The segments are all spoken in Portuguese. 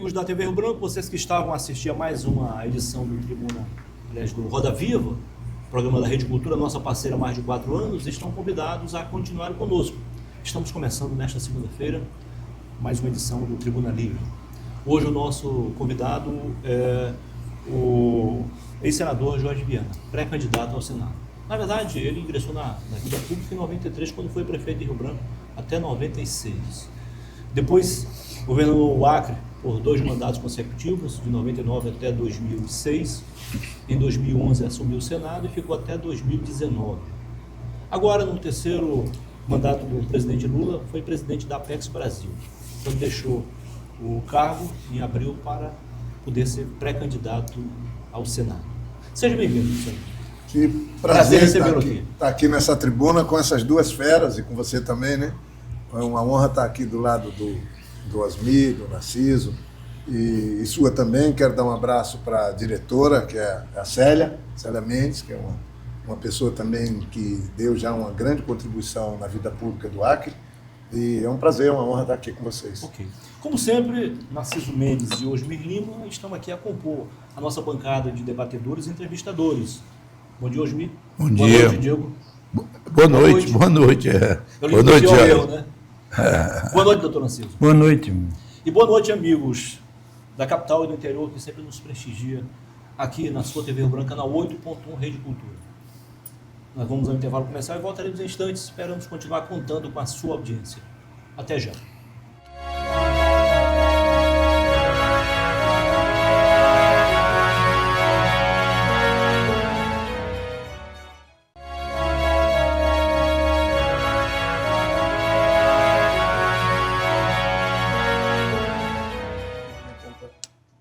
amigos da TV Rio Branco, vocês que estavam a assistir a mais uma edição do Tribuna, aliás, do Roda Viva, programa da Rede Cultura, nossa parceira há mais de 4 anos, estão convidados a continuar conosco. Estamos começando nesta segunda-feira mais uma edição do Tribuna Livre. Hoje o nosso convidado é o ex-senador Jorge Viana, pré-candidato ao Senado. Na verdade, ele ingressou na vida pública em 93, quando foi prefeito de Rio Branco, até 96. Depois, governou o Acre por 2 mandatos consecutivos, de 99 até 2006. Em 2011 assumiu o Senado e ficou até 2019. Agora, no terceiro mandato do presidente Lula, foi presidente da Apex Brasil. Então deixou o cargo em abril para poder ser pré-candidato ao Senado. Seja bem-vindo, senhor. Que prazer estar aqui nessa tribuna com essas duas feras e com você também, né? É uma honra estar aqui do lado do Osmir, do Narciso e sua também. Quero dar um abraço para a diretora, que é a Célia Mendes, que é uma pessoa também que deu já uma grande contribuição na vida pública do Acre. E é um prazer, uma honra estar aqui com vocês. Ok. Como sempre, Narciso Mendes e Osmir Lima estão aqui a compor a nossa bancada de debatedores e entrevistadores. Bom dia, Osmir. Bom dia. Boa noite, Diego. Boa noite. Boa noite, Diego. Né? Boa noite, doutor Narciso. Boa noite. E boa noite, amigos da capital e do interior, que sempre nos prestigia aqui na sua TV Rio Branco, canal 8.1 Rede Cultura. Nós vamos ao intervalo comercial e voltaremos em instantes. Esperamos continuar contando com a sua audiência. Até já.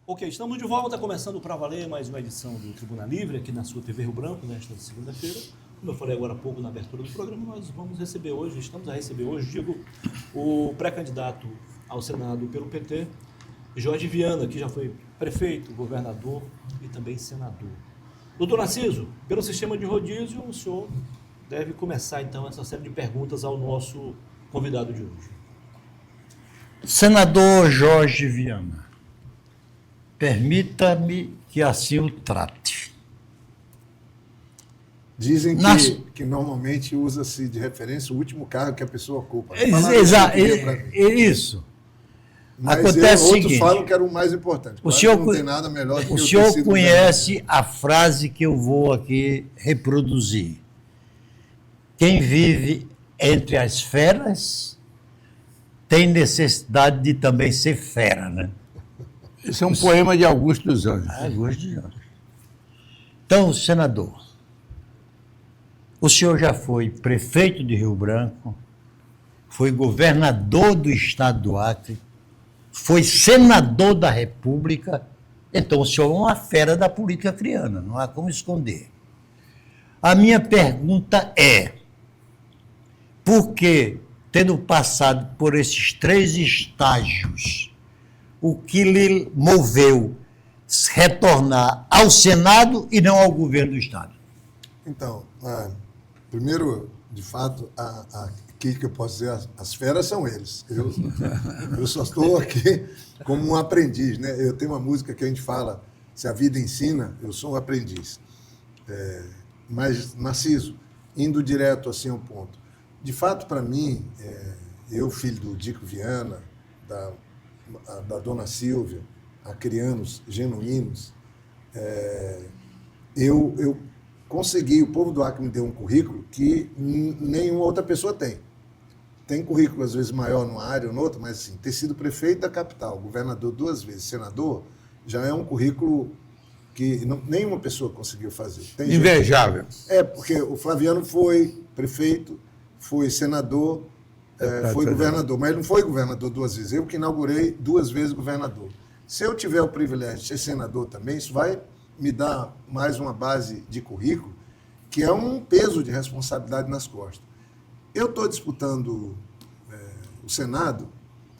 Ok, estamos de volta, começando para valer mais uma edição do Tribuna Livre, aqui na sua TV Rio Branco, nesta segunda-feira. Como eu falei agora há pouco na abertura do programa, nós estamos a receber hoje, o pré-candidato ao Senado pelo PT, Jorge Viana, que já foi prefeito, governador e também senador. Doutor Narciso, pelo sistema de rodízio, o senhor deve começar então essa série de perguntas ao nosso convidado de hoje. Senador Jorge Viana, permita-me que assim o trate. Dizem que normalmente usa-se de referência o último cargo que a pessoa ocupa. Exato, isso. Mas acontece o outros seguinte, falam que era o mais importante. O senhor não tem nada melhor do que o senhor conhece a frase que eu vou aqui reproduzir. Quem vive entre as feras tem necessidade de também ser fera, né? Esse é um poema de Augusto dos Anjos. Augusto dos Anjos. Então, senador, o senhor já foi prefeito de Rio Branco, foi governador do estado do Acre, foi senador da República, então o senhor é uma fera da política acreana, não há como esconder. A minha pergunta é, por que, tendo passado por esses 3 estágios, o que lhe moveu retornar ao Senado e não ao governo do estado? Então, primeiro, de fato, aqui que eu posso dizer, as feras são eles. Eu só estou aqui como um aprendiz, né? Eu tenho uma música que a gente fala, se a vida ensina, eu sou um aprendiz. Mas, Narciso, indo direto assim ao ponto, de fato, para mim, eu, filho do Dico Viana, da dona Silvia, acreanos genuínos, eu consegui, o povo do Acre me deu um currículo que nenhuma outra pessoa tem. Tem currículo, às vezes, maior numa área ou noutra, mas assim, ter sido prefeito da capital, governador 2 vezes, senador, já é um currículo que nenhuma pessoa conseguiu fazer. Tem invejável. Porque o Flaviano foi prefeito, foi senador, foi governador, mas ele não foi governador 2 vezes. Eu que inaugurei 2 vezes governador. Se eu tiver o privilégio de ser senador também, isso vai me dar mais uma base de currículo, que é um peso de responsabilidade nas costas. Eu estou disputando o Senado,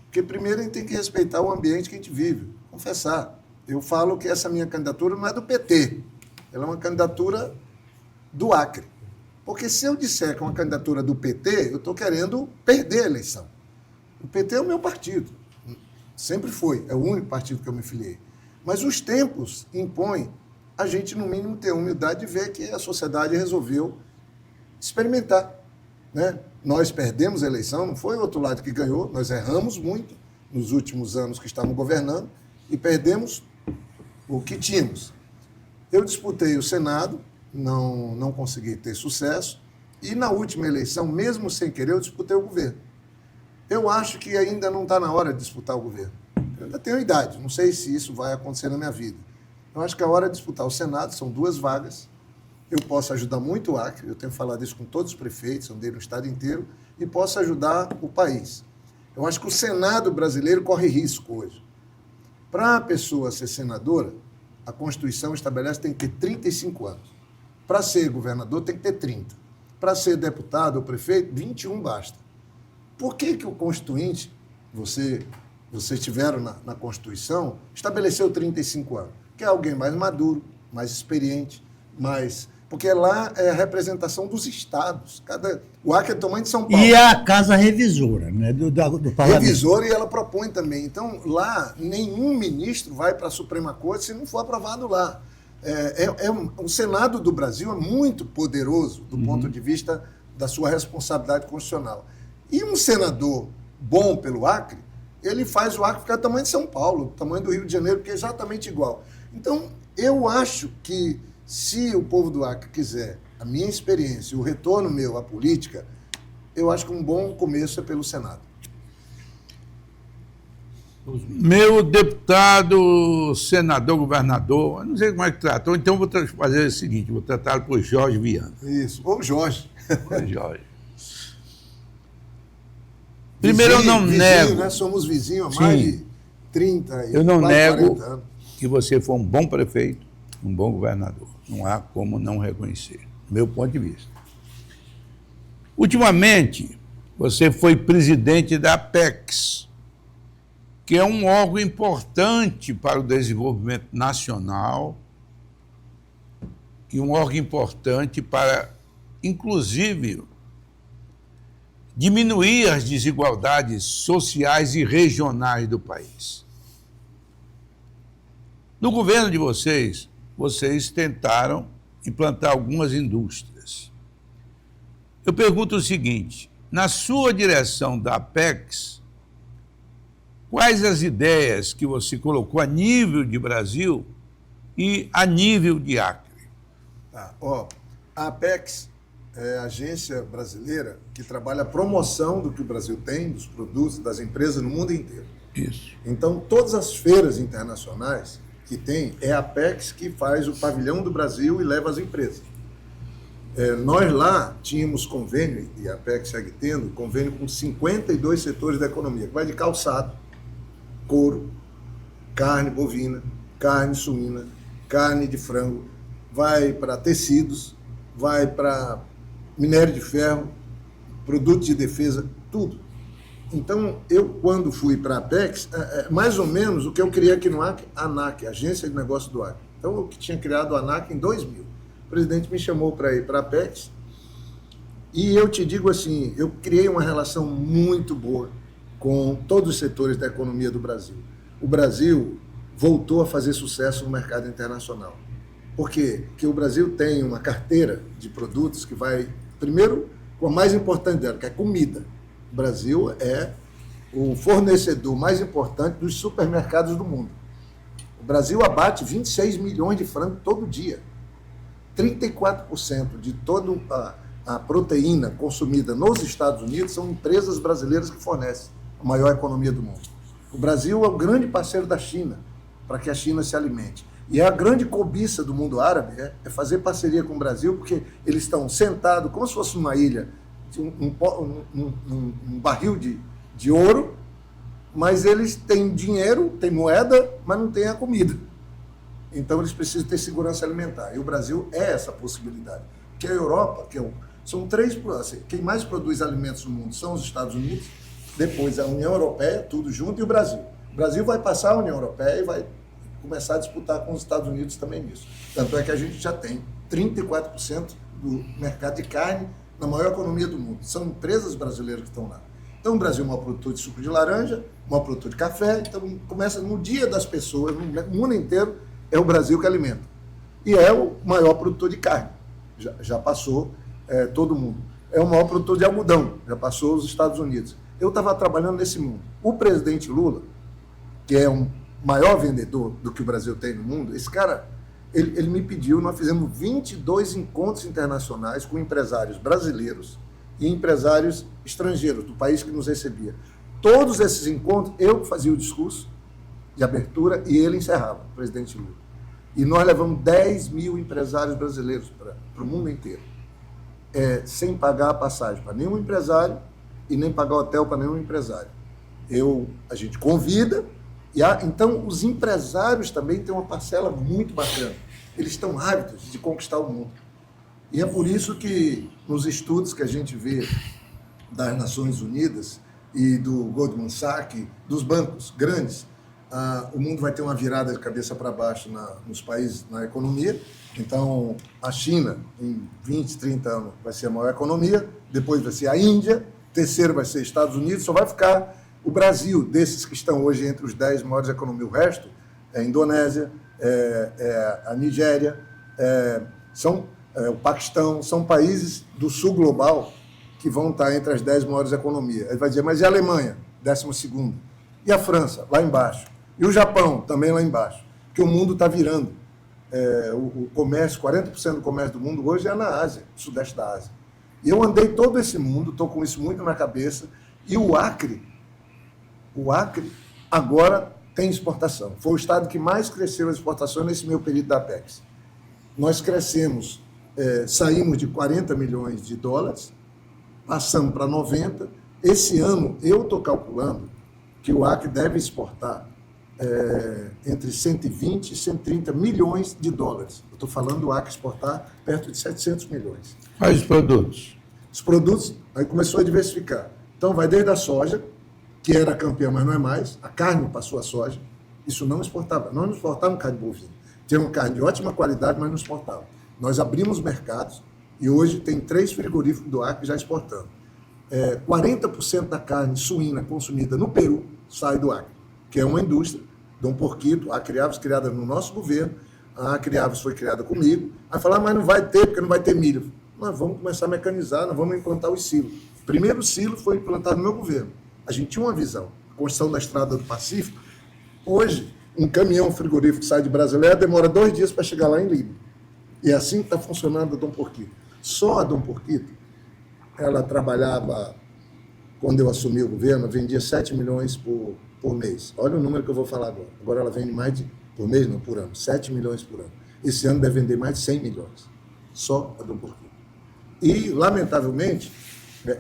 porque primeiro a gente tem que respeitar o ambiente que a gente vive, confessar. Eu falo que essa minha candidatura não é do PT, ela é uma candidatura do Acre. Porque se eu disser que é uma candidatura do PT, eu estou querendo perder a eleição. O PT é o meu partido. Sempre foi, é o único partido que eu me filiei. Mas os tempos impõem a gente, no mínimo, ter a humildade de ver que a sociedade resolveu experimentar, né? Nós perdemos a eleição, não foi o outro lado que ganhou, nós erramos muito nos últimos anos que estavam governando e perdemos o que tínhamos. Eu disputei o Senado, não consegui ter sucesso, e na última eleição, mesmo sem querer, eu disputei o governo. Eu acho que ainda não está na hora de disputar o governo. Eu ainda tenho idade, não sei se isso vai acontecer na minha vida. Eu acho que é a hora de disputar o Senado, são 2 vagas. Eu posso ajudar muito o Acre, eu tenho falado isso com todos os prefeitos, andei no estado inteiro, e posso ajudar o país. Eu acho que o Senado brasileiro corre risco hoje. Para a pessoa ser senadora, a Constituição estabelece que tem que ter 35 anos. Para ser governador, tem que ter 30. Para ser deputado ou prefeito, 21 basta. Por que o Constituinte, vocês tiveram na Constituição, estabeleceu 35 anos? Que é alguém mais maduro, mais experiente, mais... Porque lá é a representação dos estados. O Acre é do tamanho de São Paulo. E a casa revisora, né, do parlamento. Revisora, e ela propõe também. Então, lá, nenhum ministro vai para a Suprema Corte se não for aprovado lá. O Senado do Brasil é muito poderoso do ponto de vista da sua responsabilidade constitucional. E um senador bom pelo Acre, ele faz o Acre ficar do tamanho de São Paulo, do tamanho do Rio de Janeiro, que é exatamente igual. Então, eu acho que se o povo do Acre quiser a minha experiência, o retorno meu à política, eu acho que um bom começo é pelo Senado. Meu deputado, senador, governador, eu não sei como é que tratou, então vou fazer o seguinte, vou tratá-lo por Jorge Viana. Isso, ou Jorge. Por Jorge. Primeiro, eu não nego... Né? Somos vizinhos há mais de 30 e eu não nego 40 anos. Que você foi um bom prefeito, um bom governador. Não há como não reconhecer, do meu ponto de vista. Ultimamente, você foi presidente da Apex, que é um órgão importante para o desenvolvimento nacional e um órgão importante para, inclusive, diminuir as desigualdades sociais e regionais do país. No governo de vocês tentaram implantar algumas indústrias. Eu pergunto o seguinte, na sua direção da Apex, quais as ideias que você colocou a nível de Brasil e a nível de Acre? A Apex é a agência brasileira que trabalha a promoção do que o Brasil tem, dos produtos, das empresas no mundo inteiro. Isso. Então, todas as feiras internacionais que tem, é a Apex que faz o pavilhão do Brasil e leva as empresas. Nós lá tínhamos convênio, e a Apex segue tendo, convênio com 52 setores da economia, que vai de calçado, couro, carne bovina, carne suína, carne de frango, vai para tecidos, vai para minério de ferro, produtos de defesa, tudo. Então, eu, quando fui para a Apex, mais ou menos o que eu criei aqui no Acre, a ANAC, Agência de Negócios do Acre. Então, eu tinha criado a ANAC em 2000. O presidente me chamou para ir para a Apex e eu te digo assim, eu criei uma relação muito boa com todos os setores da economia do Brasil. O Brasil voltou a fazer sucesso no mercado internacional. Por quê? Porque o Brasil tem uma carteira de produtos que vai, primeiro, com a mais importante dela, que é comida. O Brasil é o fornecedor mais importante dos supermercados do mundo. O Brasil abate 26 milhões de frangos todo dia. 34% de toda a proteína consumida nos Estados Unidos são empresas brasileiras que fornecem a maior economia do mundo. O Brasil é o grande parceiro da China, para que a China se alimente. E a grande cobiça do mundo árabe é fazer parceria com o Brasil, porque eles estão sentados como se fosse numa ilha, um barril de ouro, mas eles têm dinheiro, têm moeda, mas não têm a comida. Então eles precisam ter segurança alimentar. E o Brasil é essa possibilidade. Porque a Europa, são três, assim, quem mais produz alimentos no mundo são os Estados Unidos, depois a União Europeia, tudo junto, e o Brasil. O Brasil vai passar a União Europeia e vai começar a disputar com os Estados Unidos também nisso. Tanto é que a gente já tem 34% do mercado de carne na maior economia do mundo. São empresas brasileiras que estão lá. Então, o Brasil é o maior produtor de suco de laranja, o maior produtor de café. Então, começa no dia das pessoas, no mundo inteiro, é o Brasil que alimenta. E é o maior produtor de carne. Já passou todo mundo. É o maior produtor de algodão. Já passou os Estados Unidos. Eu estava trabalhando nesse mundo. O presidente Lula, que é um maior vendedor do que o Brasil tem no mundo, esse cara, ele me pediu, nós fizemos 22 encontros internacionais com empresários brasileiros e empresários estrangeiros, do país que nos recebia. Todos esses encontros, eu fazia o discurso de abertura e ele encerrava, o presidente Lula. E nós levamos 10 mil empresários brasileiros para o mundo inteiro, sem pagar a passagem para nenhum empresário e nem pagar hotel para nenhum empresário. A gente convida, então os empresários também têm uma parcela muito bacana. Eles estão ávidos de conquistar o mundo. E é por isso que nos estudos que a gente vê das Nações Unidas e do Goldman Sachs, dos bancos grandes, o mundo vai ter uma virada de cabeça para baixo nos países, na economia. Então, a China, em 20, 30 anos, vai ser a maior economia, depois vai ser a Índia, terceiro vai ser Estados Unidos, só vai ficar o Brasil, desses que estão hoje entre os 10 maiores economias. O resto é a Indonésia, a Nigéria, o Paquistão, são países do sul global que vão estar entre as 10 maiores economias. Ele vai dizer, mas e a Alemanha? 12ª. E a França? Lá embaixo. E o Japão? Também lá embaixo. Porque o mundo está virando. O comércio, 40% do comércio do mundo hoje é na Ásia, no sudeste da Ásia. E eu andei todo esse mundo, estou com isso muito na cabeça, e o Acre agora tem exportação. Foi o estado que mais cresceu as exportações nesse meu período da Apex. Nós crescemos, saímos de 40 milhões de dólares, passamos para 90. Esse ano, eu estou calculando que o Acre deve exportar entre 120 e 130 milhões de dólares. Eu estou falando do Acre exportar perto de 700 milhões. Quais os produtos? Os produtos, aí começou a diversificar. Então, vai desde a soja, que era campeã, mas não é mais. A carne passou a soja. Isso não exportava. Nós não exportávamos carne bovina. Tinha uma carne de ótima qualidade, mas não exportava. Nós abrimos mercados e hoje tem 3 frigoríficos do Acre já exportando. 40% da carne suína consumida no Peru sai do Acre, que é uma indústria. Dom Porquito, a Acre Aves, criada no nosso governo. A Acre Aves foi criada comigo. Aí falaram, mas não vai ter, porque não vai ter milho. Nós vamos começar a mecanizar, nós vamos implantar os silos. O primeiro silo foi implantado no meu governo. A gente tinha uma visão. A construção da Estrada do Pacífico. Hoje, um caminhão frigorífico que sai de Brasileira demora 2 dias para chegar lá em Lima. E é assim que está funcionando a Dom Porquito. Só a Dom Porquito, ela trabalhava, quando eu assumi o governo, vendia 7 milhões por mês. Olha o número que eu vou falar agora. Agora ela vende mais de, por mês, não por ano, 7 milhões por ano. Esse ano deve vender mais de 100 milhões. Só a Dom Porquito. E, lamentavelmente,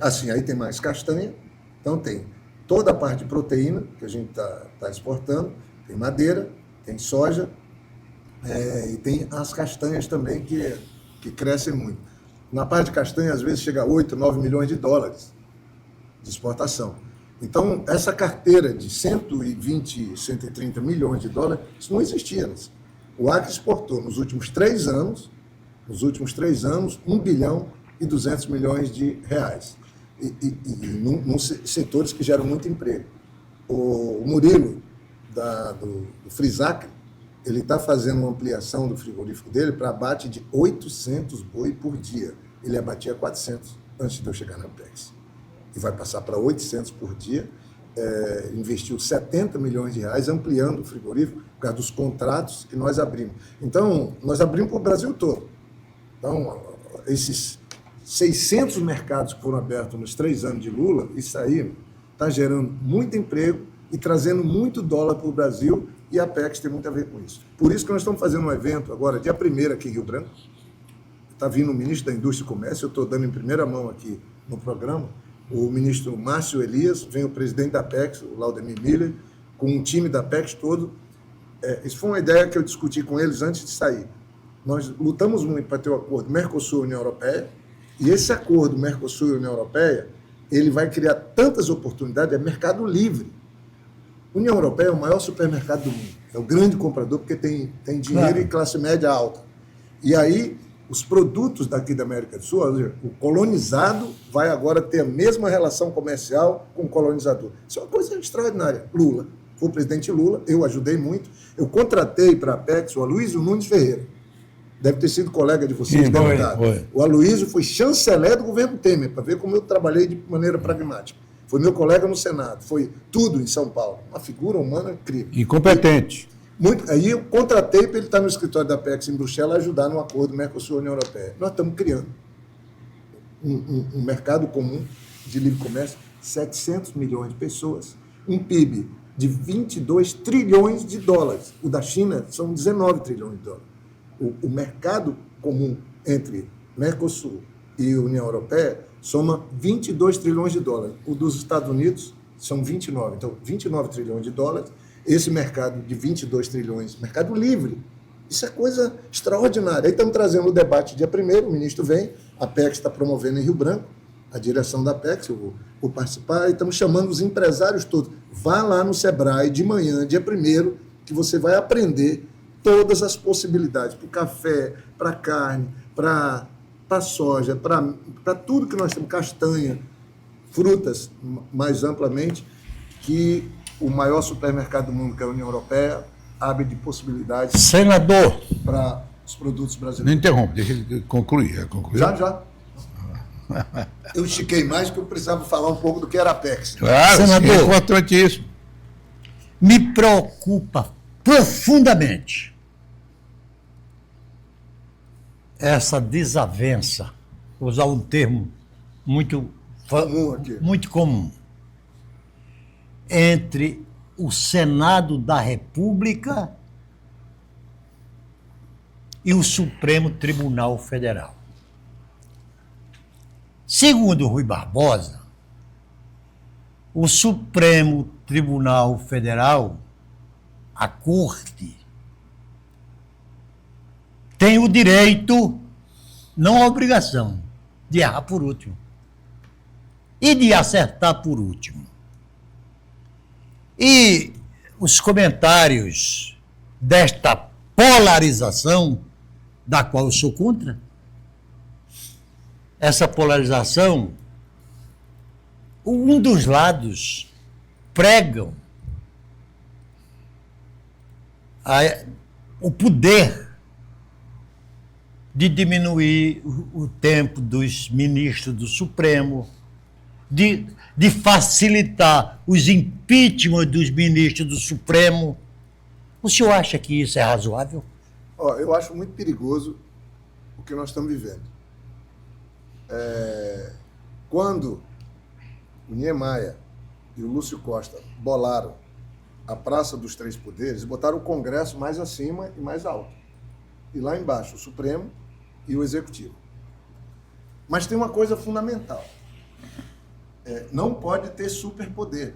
assim, aí tem mais castanha, então tem toda a parte de proteína, que a gente está exportando, tem madeira, tem soja, e tem as castanhas também, que crescem muito. Na parte de castanha, às vezes, chega a 8, 9 milhões de dólares de exportação. Então, essa carteira de 120, 130 milhões de dólares, isso não existia. O Acre exportou, nos últimos 3 anos, 1 bilhão e 200 milhões de reais. Nos setores que geram muito emprego. O Murilo, do Frisac, ele está fazendo uma ampliação do frigorífico dele para abate de 800 boi por dia. Ele abatia 400 antes de eu chegar na Apex. E vai passar para 800 por dia. Investiu 70 milhões de reais ampliando o frigorífico por causa dos contratos que nós abrimos. Então, nós abrimos para o Brasil todo. Então, esses 600 mercados que foram abertos nos 3 anos de Lula, isso aí está gerando muito emprego e trazendo muito dólar para o Brasil, e a Apex tem muito a ver com isso. Por isso que nós estamos fazendo um evento agora, dia 1º aqui em Rio Branco. Está vindo o ministro da Indústria e Comércio, eu estou dando em primeira mão aqui no programa, o ministro Márcio Elias, vem o presidente da Apex, o Laudemir Miller, com um time da Apex todo. Isso foi uma ideia que eu discuti com eles antes de sair. Nós lutamos muito para ter o acordo Mercosul-União Europeia, e esse acordo Mercosul e União Europeia, ele vai criar tantas oportunidades, é mercado livre. A União Europeia é o maior supermercado do mundo, é o grande comprador, porque tem dinheiro e classe média alta. E aí, os produtos daqui da América do Sul, ou seja, o colonizado vai agora ter a mesma relação comercial com o colonizador. Isso é uma coisa extraordinária. Lula, foi o presidente Lula, eu ajudei muito, eu contratei para a Apex o Aloysio Nunes Ferreira, deve ter sido colega de vocês, deputado. O Aloysio foi chanceler do governo Temer, para ver como eu trabalhei de maneira pragmática. Foi meu colega no Senado, foi tudo em São Paulo, uma figura humana incrível. Incompetente. Aí eu contratei para ele estar no escritório da Apex em Bruxelas ajudar no acordo Mercosul-União Europeia. Nós estamos criando um mercado comum de livre comércio, 700 milhões de pessoas, um PIB de 22 trilhões de dólares. O da China são 19 trilhões de dólares. O mercado comum entre Mercosul e União Europeia soma 22 trilhões de dólares. O dos Estados Unidos são 29. Então, 29 trilhões de dólares. Esse mercado de 22 trilhões, mercado livre, isso é coisa extraordinária. Aí estamos trazendo o debate dia 1º, o ministro vem, a Apex está promovendo em Rio Branco, a direção da Apex, eu vou participar, e estamos chamando os empresários todos. Vá lá no Sebrae de manhã, dia 1º, que você vai aprender todas as possibilidades, para o café, para a carne, para a soja, para tudo que nós temos, castanha, frutas, mais amplamente, que o maior supermercado do mundo, que é a União Europeia, abre de possibilidades Senador, para os produtos brasileiros. Não interrompe, deixa ele concluir. Já. Eu estiquei mais porque eu precisava falar um pouco do que era a Apex. Claro, Senador. é importante isso. me preocupa profundamente essa desavença, vou usar um termo muito comum, entre o Senado da República e o Supremo Tribunal Federal. Segundo Rui Barbosa, o Supremo Tribunal Federal, a Corte, tem o direito, não a obrigação, de errar por último e de acertar por último. E os comentários desta polarização, da qual eu sou contra, essa polarização, um dos lados pregam o poder de diminuir o tempo dos ministros do Supremo, de facilitar os impeachment dos ministros do Supremo. O senhor acha que isso é razoável? Eu acho muito perigoso o que nós estamos vivendo. Quando o Niemeyer e o Lúcio Costa bolaram a Praça dos Três Poderes, botaram o Congresso mais acima e mais alto. E lá embaixo, o Supremo e o Executivo. Mas tem uma coisa fundamental. Não pode ter superpoder.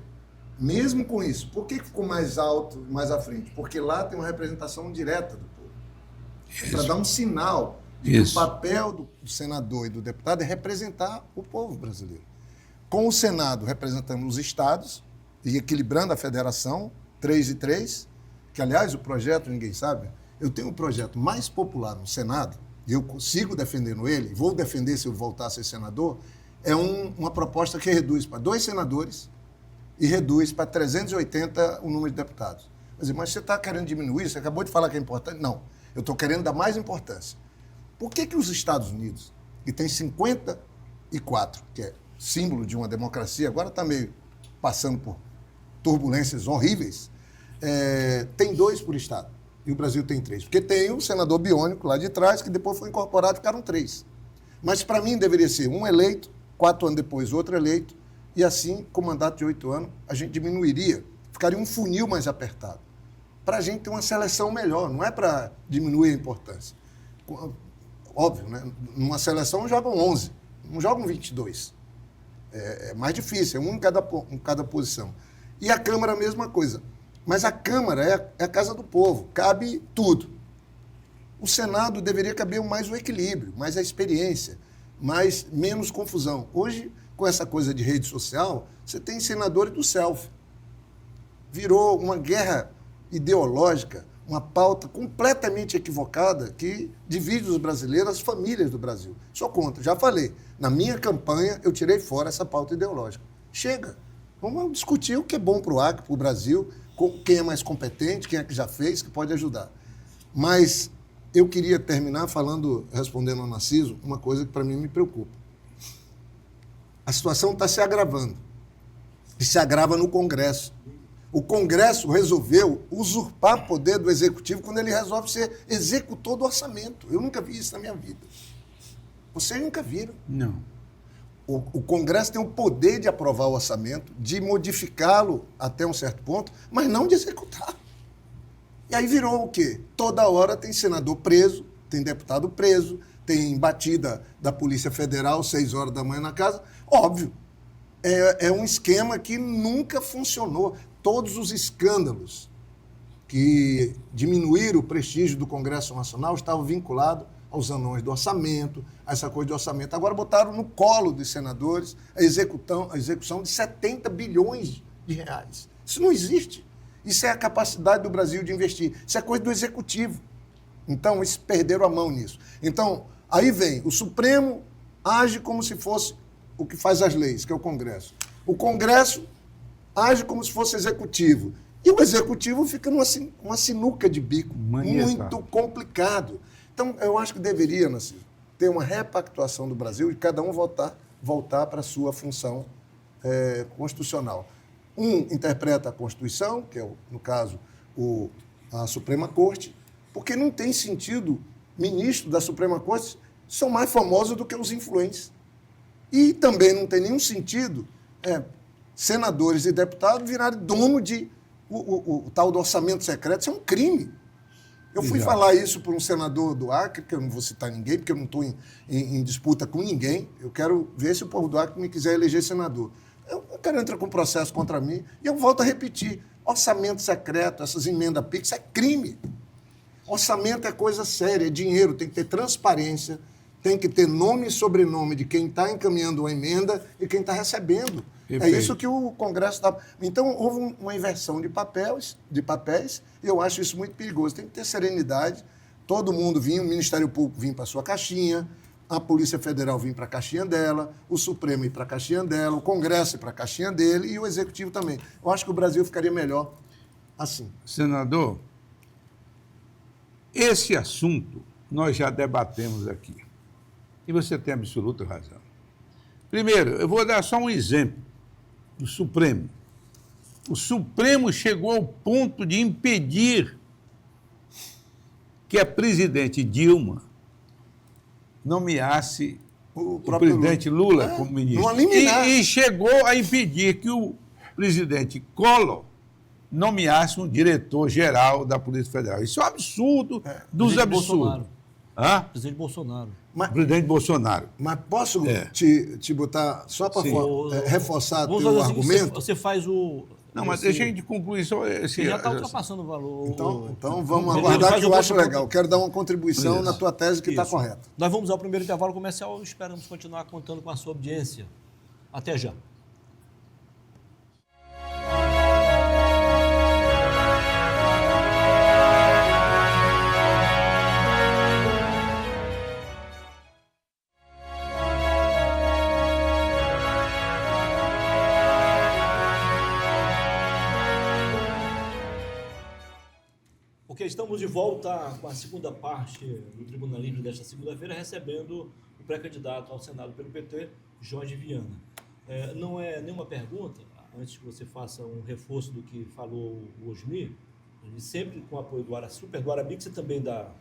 Mesmo com isso. Por que ficou mais alto, mais à frente? Porque lá tem uma representação direta do povo. Para dar um sinal de que o papel do senador e do deputado é representar o povo brasileiro. Com o Senado representando os estados e equilibrando a federação, 3 e 3, que, aliás, o projeto, ninguém sabe, eu tenho um projeto mais popular no Senado, e eu sigo defendendo ele, vou defender se eu voltar a ser senador, é uma proposta que reduz para 2 senadores e reduz para 380 o número de deputados. Mas você está querendo diminuir? Você acabou de falar que é importante? Não, eu estou querendo dar mais importância. Por que os Estados Unidos, que tem 54, que é símbolo de uma democracia, agora está meio passando por turbulências horríveis, tem 2 por estado, e o Brasil tem 3. Porque tem o senador biônico lá de trás, que depois foi incorporado, ficaram 3. Mas, para mim, deveria ser um eleito, 4 anos depois outro eleito, e assim, com mandato de 8 anos, a gente diminuiria, ficaria um funil mais apertado, para a gente ter uma seleção melhor, não é para diminuir a importância. Óbvio, né? Numa seleção jogam 11, não jogam 22. É mais difícil, é um em cada posição. E a Câmara a mesma coisa. Mas a Câmara é a casa do povo, cabe tudo. O Senado deveria caber mais o equilíbrio, mais a experiência, menos confusão. Hoje, com essa coisa de rede social, você tem senadores do selfie. Virou uma guerra ideológica, uma pauta completamente equivocada que divide os brasileiros, as famílias do Brasil. Sou contra, já falei. Na minha campanha, eu tirei fora essa pauta ideológica. Chega. Vamos discutir o que é bom para o Acre, para o Brasil, quem é mais competente, quem é que já fez, que pode ajudar. Mas eu queria terminar respondendo ao Narciso, uma coisa que para mim me preocupa. A situação está se agravando. E se agrava no Congresso. O Congresso resolveu usurpar poder do Executivo quando ele resolve ser executor do orçamento. Eu nunca vi isso na minha vida. Vocês nunca viram. Não. O Congresso tem o poder de aprovar o orçamento, de modificá-lo até um certo ponto, mas não de executar. E aí virou o quê? Toda hora tem senador preso, tem deputado preso, tem batida da Polícia Federal, 6 horas da manhã na casa. Óbvio, é um esquema que nunca funcionou. Todos os escândalos que diminuíram o prestígio do Congresso Nacional estavam vinculados aos anões do orçamento, a essa coisa de orçamento. Agora botaram no colo dos senadores a execução de 70 bilhões de reais. Isso não existe. Isso é a capacidade do Brasil de investir. Isso é coisa do Executivo. Então, eles perderam a mão nisso. Então, aí vem, o Supremo age como se fosse o que faz as leis, que é o Congresso. O Congresso age como se fosse Executivo. E o Executivo fica numa sinuca de bico, muito complicado. Então, eu acho que deveria, Narciso, ter uma repactuação do Brasil e cada um voltar para a sua função constitucional. Um interpreta a Constituição, que é, no caso, a Suprema Corte, porque não tem sentido ministros da Suprema Corte são mais famosos do que os influentes. E também não tem nenhum sentido senadores e deputados virarem dono de o tal do orçamento secreto. Isso é um crime. Eu fui falar isso para um senador do Acre, que eu não vou citar ninguém, porque eu não estou em disputa com ninguém. Eu quero ver se o povo do Acre me quiser eleger senador. Eu quero entrar com processo contra mim. E eu volto a repetir. Orçamento secreto, essas emendas PIX, é crime. Orçamento é coisa séria, é dinheiro, tem que ter transparência, tem que ter nome e sobrenome de quem está encaminhando a emenda e quem está recebendo. Perfeito. É isso que o Congresso está... Então, houve uma inversão de papéis, e eu acho isso muito perigoso. Tem que ter serenidade, todo mundo vinha, o Ministério Público vinha para a sua caixinha, a Polícia Federal vinha para a caixinha dela, o Supremo ia para a caixinha dela, o Congresso ia para a caixinha dele e o Executivo também. Eu acho que o Brasil ficaria melhor assim. Senador, esse assunto nós já debatemos aqui. E você tem absoluta razão. Primeiro, eu vou dar só um exemplo do Supremo. O Supremo chegou ao ponto de impedir que a presidente Dilma nomeasse o presidente Lula como ministro. E chegou a impedir que o presidente Collor nomeasse um diretor-geral da Polícia Federal. Isso é um absurdo dos absurdos. Presidente Bolsonaro. Presidente Bolsonaro. Mas posso te botar, só para reforçar o teu argumento? Você faz o... Não, mas deixa a gente concluir só esse... Você já está ultrapassando o valor. Então vamos aguardar, que eu acho legal. Quero dar uma contribuição na tua tese que está correta. Nós vamos ao primeiro intervalo comercial e esperamos continuar contando com a sua audiência. Até já. Ok, estamos de volta com a segunda parte do Tribuna Livre desta segunda-feira, recebendo o pré-candidato ao Senado pelo PT, Jorge Viana. Não é nenhuma pergunta, antes que você faça um reforço do que falou o Osmir, sempre com o apoio do Arasuper, do Arabix e também da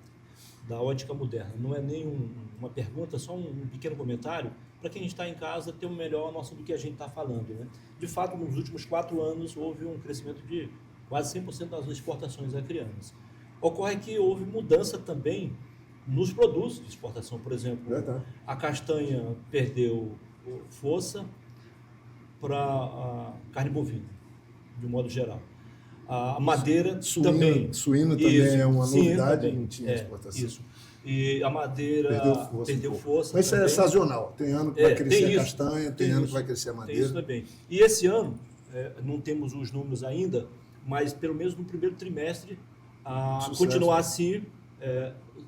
Ótica Moderna. Não é nenhuma pergunta, só um pequeno comentário, para quem está em casa ter uma melhor noção do que a gente está falando, né? De fato, nos últimos 4 anos, houve um crescimento de quase 100% das exportações acrianas. Ocorre que houve mudança também nos produtos de exportação. Por exemplo, a castanha perdeu força para a carne bovina, de um modo geral. A madeira também. Suíno também é uma novidade, não tinha exportação. Isso. E a madeira perdeu força. Mas isso é sazonal. Tem ano que vai crescer a castanha, tem ano que vai crescer a madeira. Tem isso também. E esse ano, não temos os números ainda, mas pelo menos no primeiro trimestre, a Sucesso. continuar assim,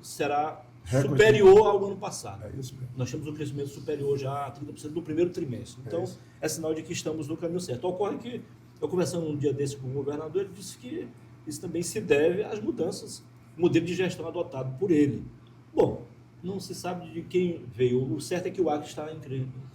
será Recorde. superior ao ano passado. É isso mesmo. Nós temos um crescimento superior já a 30% no primeiro trimestre. Então, isso. é sinal de que estamos no caminho certo. Ocorre que, eu conversando um dia desse com o governador, ele disse que isso também se deve às mudanças, modelo de gestão adotado por ele. Bom, não se sabe de quem veio. O certo é que o Acre está em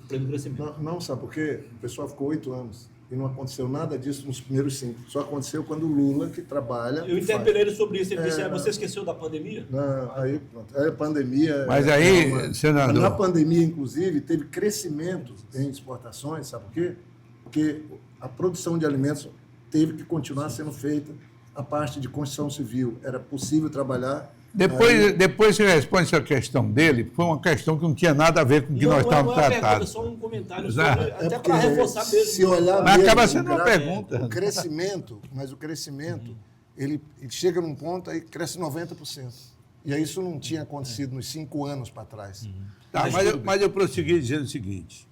pleno crescimento. Não, sabe por quê? O pessoal ficou 8 anos e não aconteceu nada disso nos primeiros 5. Só aconteceu quando o Lula, que trabalha... Eu interpelei ele sobre isso. Ele disse, não. você esqueceu da pandemia? Não, aí, pronto. Aí a pandemia... Mas aí, senador... Na pandemia, inclusive, teve crescimento em exportações, sabe por quê? Porque a produção de alimentos teve que continuar sendo feita, a parte de construção civil. Era possível trabalhar... Depois você responde essa questão dele, foi uma questão que não tinha nada a ver com o que nós estávamos pergunta, tratando. é só um comentário, Exato. sobre, até porque para reforçar mesmo. Se olhar Mas mesmo, acaba sendo uma o pergunta. O crescimento, ele chega num ponto aí cresce 90%. E aí isso não tinha acontecido nos 5 anos para trás. Tá, mas eu prossegui dizendo o seguinte,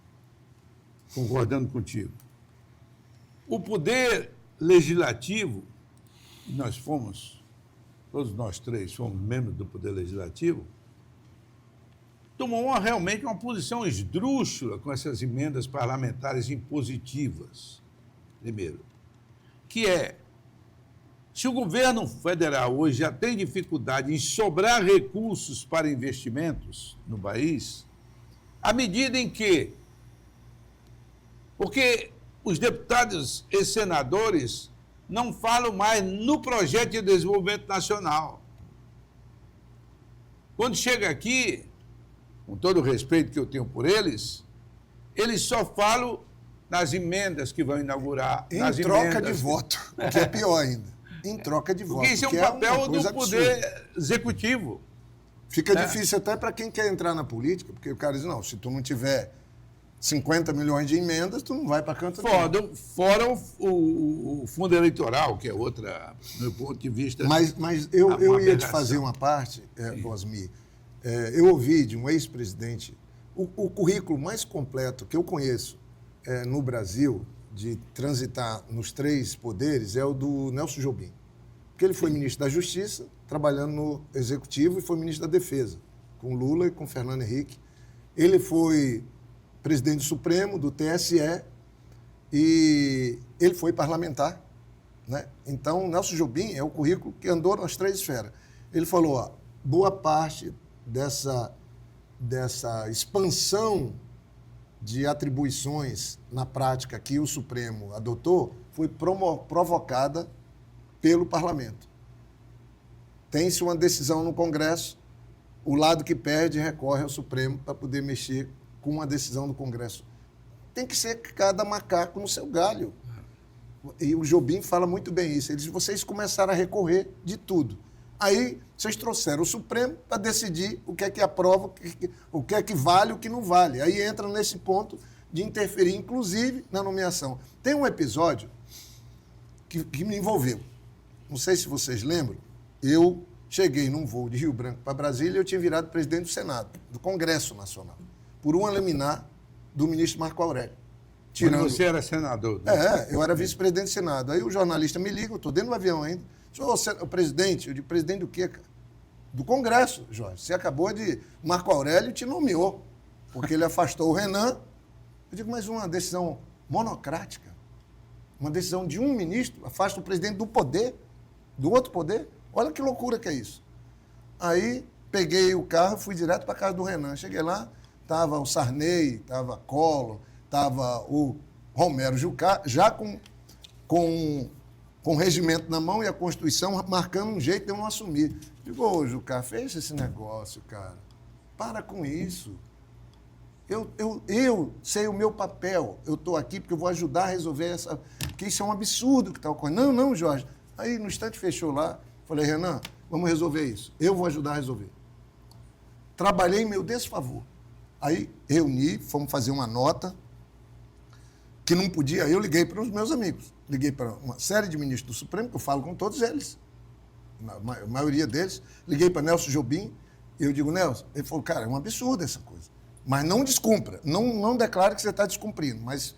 concordando contigo. O poder legislativo, todos nós três fomos membros do Poder Legislativo, tomou realmente uma posição esdrúxula com essas emendas parlamentares impositivas. Primeiro, que é, se o governo federal hoje já tem dificuldade em sobrar recursos para investimentos no país, à medida em que, porque os deputados e senadores não falam mais no projeto de desenvolvimento nacional. Quando chega aqui, com todo o respeito que eu tenho por eles só falam nas emendas que vão inaugurar. Em troca de voto, que é pior ainda. Em troca de voto. Porque isso é um papel do poder executivo. Fica difícil até para quem quer entrar na política, porque o cara diz, não, se tu não tiver 50 milhões de emendas, tu não vai para canto nenhum. Fora o fundo eleitoral, que é outra, do meu ponto de vista... Mas eu ia te fazer uma parte, Osmi. Eu ouvi de um ex-presidente o currículo mais completo que eu conheço no Brasil, de transitar nos 3 poderes, é o do Nelson Jobim. Porque ele foi ministro da Justiça, trabalhando no Executivo, e foi ministro da Defesa, com Lula e com Fernando Henrique. Ele foi presidente do Supremo, do TSE, e ele foi parlamentar, né? Então, Nelson Jobim é o currículo que andou nas 3 esferas. Ele falou, ó, boa parte dessa expansão de atribuições na prática que o Supremo adotou foi provocada pelo Parlamento. Tem-se uma decisão no Congresso, o lado que perde recorre ao Supremo para poder mexer com uma decisão do Congresso. Tem que ser cada macaco no seu galho. E o Jobim fala muito bem isso. Ele diz, vocês começaram a recorrer de tudo. Aí vocês trouxeram o Supremo para decidir o que é que aprova, o que é que vale e o que não vale. Aí entra nesse ponto de interferir, inclusive, na nomeação. Tem um episódio que me envolveu. Não sei se vocês lembram. Eu cheguei num voo de Rio Branco para Brasília e eu tinha virado presidente do Senado, do Congresso Nacional, por uma liminar do ministro Marco Aurélio. Quando você era senador. Né? Eu era vice-presidente do Senado. Aí o jornalista me liga, eu estou dentro do avião ainda. Senhor, presidente, eu digo, presidente do quê, cara? Do Congresso, Jorge. Você acabou de... Marco Aurélio te nomeou, porque ele afastou o Renan. Eu digo, mas uma decisão monocrática, uma decisão de um ministro, afasta o presidente do poder, do outro poder. Olha que loucura que é isso. Aí peguei o carro, fui direto para a casa do Renan. Cheguei lá, estava o Sarney, estava Collor, estava o Romero Jucá, já com o regimento na mão e a Constituição marcando um jeito de eu não assumir. Digo, ô, Jucá, fecha esse negócio, cara. Para com isso. Eu sei o meu papel. Eu estou aqui porque eu vou ajudar a resolver essa... Porque isso é um absurdo que está ocorrendo. Não, Jorge. Aí, no instante, fechou lá. Falei, Renan, vamos resolver isso. Eu vou ajudar a resolver. Trabalhei em meu desfavor. Aí, reuni, fomos fazer uma nota que não podia. Eu liguei para os meus amigos. Liguei para uma série de ministros do Supremo, que eu falo com todos eles. A maioria deles. Liguei para Nelson Jobim. E eu digo, Nelson, ele falou, cara, é um absurdo essa coisa. Mas não descumpra. Não declare que você está descumprindo. Mas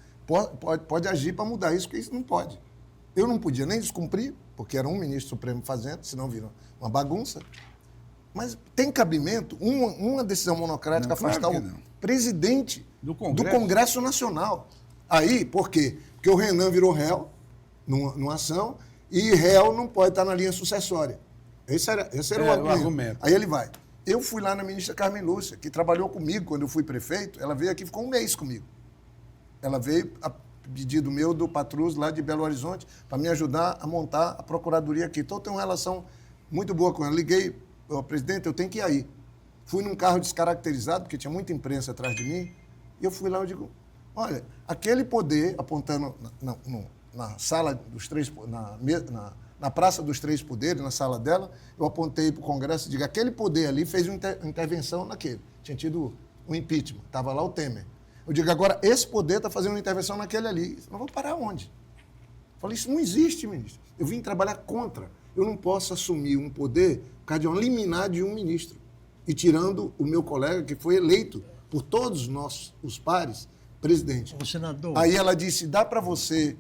pode agir para mudar isso, porque isso não pode. Eu não podia nem descumprir porque era um ministro supremo fazendo, senão vira uma bagunça. Mas tem cabimento uma decisão monocrática Não, claro afastar que o não. presidente Do do Congresso. Congresso Nacional. Aí, por quê? Porque o Renan virou réu numa ação e réu não pode estar na linha sucessória. Esse era o argumento. Aí ele vai. Eu fui lá na ministra Carmen Lúcia, que trabalhou comigo quando eu fui prefeito. Ela veio aqui, ficou um mês comigo. Ela veio a pedido meu do Patrus, lá de Belo Horizonte, para me ajudar a montar a procuradoria aqui. Então, eu tenho uma relação muito boa com ela. Liguei, presidente, eu tenho que ir aí. Fui num carro descaracterizado, porque tinha muita imprensa atrás de mim, e eu fui lá e digo, olha, aquele poder, apontando na sala dos três, na Praça dos Três Poderes, na sala dela, eu apontei para o Congresso e digo, aquele poder ali fez uma intervenção naquele. Tinha tido um impeachment, estava lá o Temer. Eu digo, agora, esse poder está fazendo uma intervenção naquele ali. Nós vamos parar onde? Eu falei, isso não existe, ministro. Eu vim trabalhar contra. Eu não posso assumir um poder por causa de uma liminar de um ministro. E tirando o meu colega, que foi eleito por todos nós, os pares, presidente. O senador. Aí ela disse, dá para você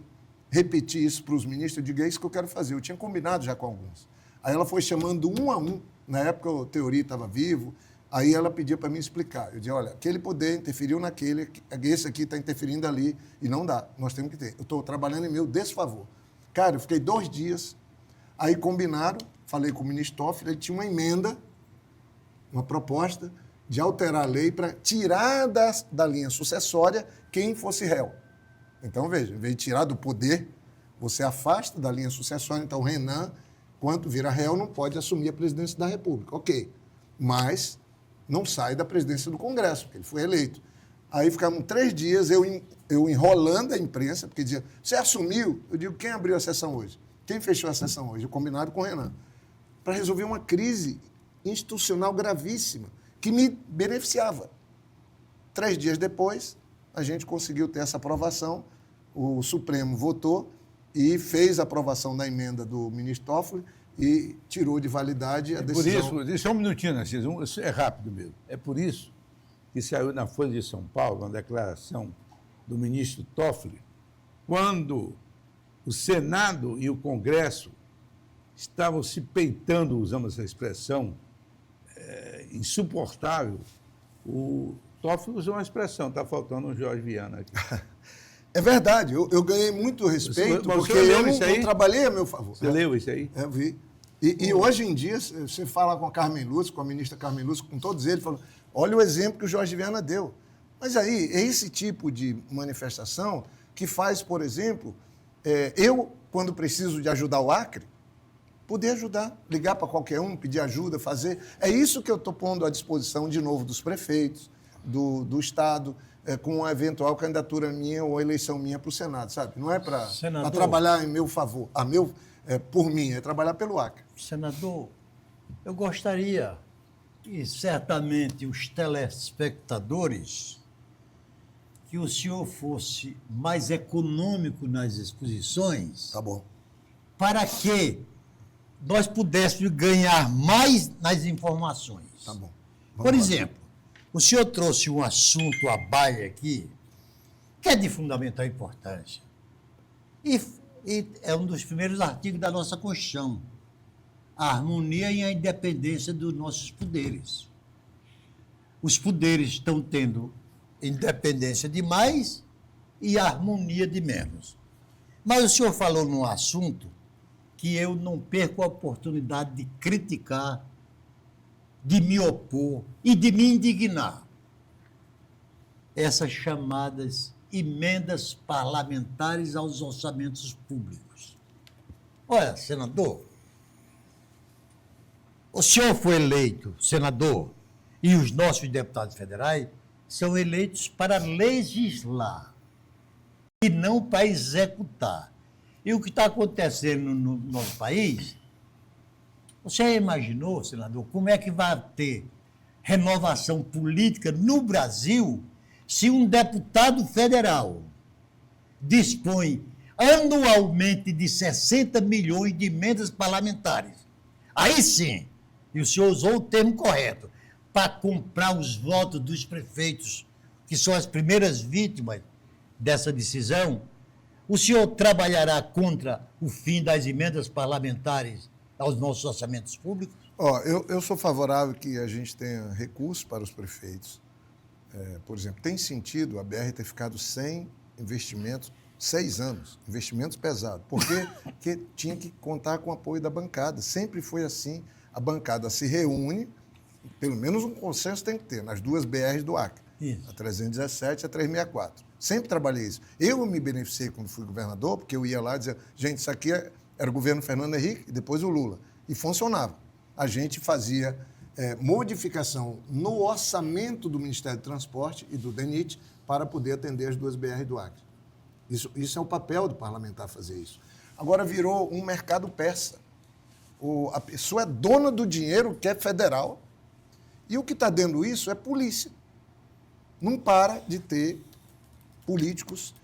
repetir isso para os ministros? Eu digo, é isso que eu quero fazer. Eu tinha combinado já com alguns. Aí ela foi chamando um a um. Na época o Teori estava vivo. Aí ela pedia para mim explicar. Eu disse, olha, aquele poder interferiu naquele, esse aqui está interferindo ali, e não dá, nós temos que ter. Eu estou trabalhando em meu desfavor. Cara, eu fiquei 2 dias, aí combinaram, falei com o ministro Toffoli, ele tinha uma emenda, uma proposta de alterar a lei para tirar da linha sucessória quem fosse réu. Então, veja, em vez de tirar do poder, você afasta da linha sucessória. Então, o Renan, quando vira réu, não pode assumir a presidência da República. Ok, mas não sai da presidência do Congresso, porque ele foi eleito. Aí ficavam 3 dias eu enrolando a imprensa, porque dizia, você assumiu? Eu digo, quem abriu a sessão hoje? Quem fechou a sessão hoje? Eu combinado com o Renan. Para resolver uma crise institucional gravíssima, que me beneficiava. 3 dias depois, a gente conseguiu ter essa aprovação, o Supremo votou e fez a aprovação da emenda do ministro Toffoli, e tirou de validade a decisão. Por isso, só um minutinho, Narciso, isso é rápido mesmo. É por isso que saiu na Folha de São Paulo uma declaração do ministro Toffoli, quando o Senado e o Congresso estavam se peitando, usando essa expressão insuportável. O Toffoli usou uma expressão, está faltando um Jorge Viana aqui. É verdade, eu ganhei muito respeito, Mas porque você eu leu isso aí? não trabalhei a meu favor. Você leu isso aí? Eu vi. E hoje em dia, você fala com a Carmen Lúcia, com a ministra Carmen Lúcia, com todos eles, falam, olha o exemplo que o Jorge Viana deu. Mas aí, é esse tipo de manifestação que faz, por exemplo, eu, quando preciso de ajudar o Acre, poder ajudar, ligar para qualquer um, pedir ajuda, fazer. É isso que eu estou pondo à disposição, de novo, dos prefeitos, do Estado, com a eventual candidatura minha ou eleição minha para o Senado, sabe? Não é para trabalhar em meu favor, por mim, é trabalhar pelo Acre. Senador, eu gostaria que certamente os telespectadores, que o senhor fosse mais econômico nas exposições, Tá bom. para que nós pudéssemos ganhar mais nas informações. Tá bom. Por exemplo, o senhor trouxe um assunto à baia aqui, que é de fundamental importância. E é um dos primeiros artigos da nossa Constituição. A harmonia e a independência dos nossos poderes. Os poderes estão tendo independência de mais e harmonia de menos. Mas o senhor falou num assunto que eu não perco a oportunidade de criticar, de me opor e de me indignar. Essas chamadas emendas parlamentares aos orçamentos públicos. Olha, senador, o senhor foi eleito senador e os nossos deputados federais são eleitos para legislar e não para executar. E o que está acontecendo no nosso país, você já imaginou, senador, como é que vai ter renovação política no Brasil se um deputado federal dispõe anualmente de 60 milhões de emendas parlamentares? Aí sim, e o senhor usou o termo correto, para comprar os votos dos prefeitos, que são as primeiras vítimas dessa decisão, O senhor trabalhará contra o fim das emendas parlamentares aos nossos orçamentos públicos? Eu sou favorável que a gente tenha recursos para os prefeitos. Por exemplo, tem sentido a BR ter ficado sem investimentos 6 anos, investimentos pesados. Por quê? Porque tinha que contar com o apoio da bancada. Sempre foi assim. A bancada se reúne, pelo menos um consenso tem que ter, nas duas BRs do Acre. Isso. A 317 e a 364. Sempre trabalhei isso. Eu me beneficiei quando fui governador, porque eu ia lá e dizia, gente, isso aqui era o governo Fernando Henrique e depois o Lula. E funcionava. A gente fazia modificação no orçamento do Ministério do Transporte e do DENIT para poder atender as duas BR do Acre. Isso é o papel do parlamentar fazer isso. Agora virou um mercado persa. A pessoa é dona do dinheiro que é federal e o que está dando isso é polícia. Não para de ter políticos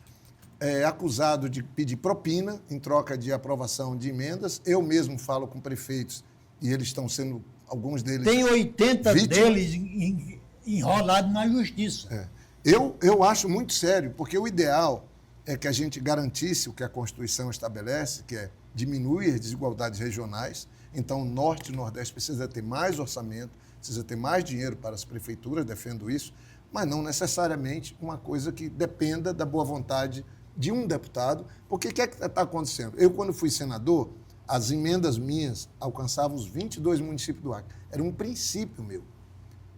acusados de pedir propina em troca de aprovação de emendas. Eu mesmo falo com prefeitos e eles estão sendo, alguns deles... Tem 80 vítimas. deles enrolados na justiça. Eu acho muito sério, porque o ideal é que a gente garantisse o que a Constituição estabelece, que é diminuir as desigualdades regionais. Então, o Norte e o Nordeste precisa ter mais orçamento, precisa ter mais dinheiro para as prefeituras, defendo isso, mas não necessariamente uma coisa que dependa da boa vontade de um deputado, porque o que é que está acontecendo? Eu, quando fui senador, as emendas minhas alcançavam os 22 municípios do Acre. Era um princípio meu.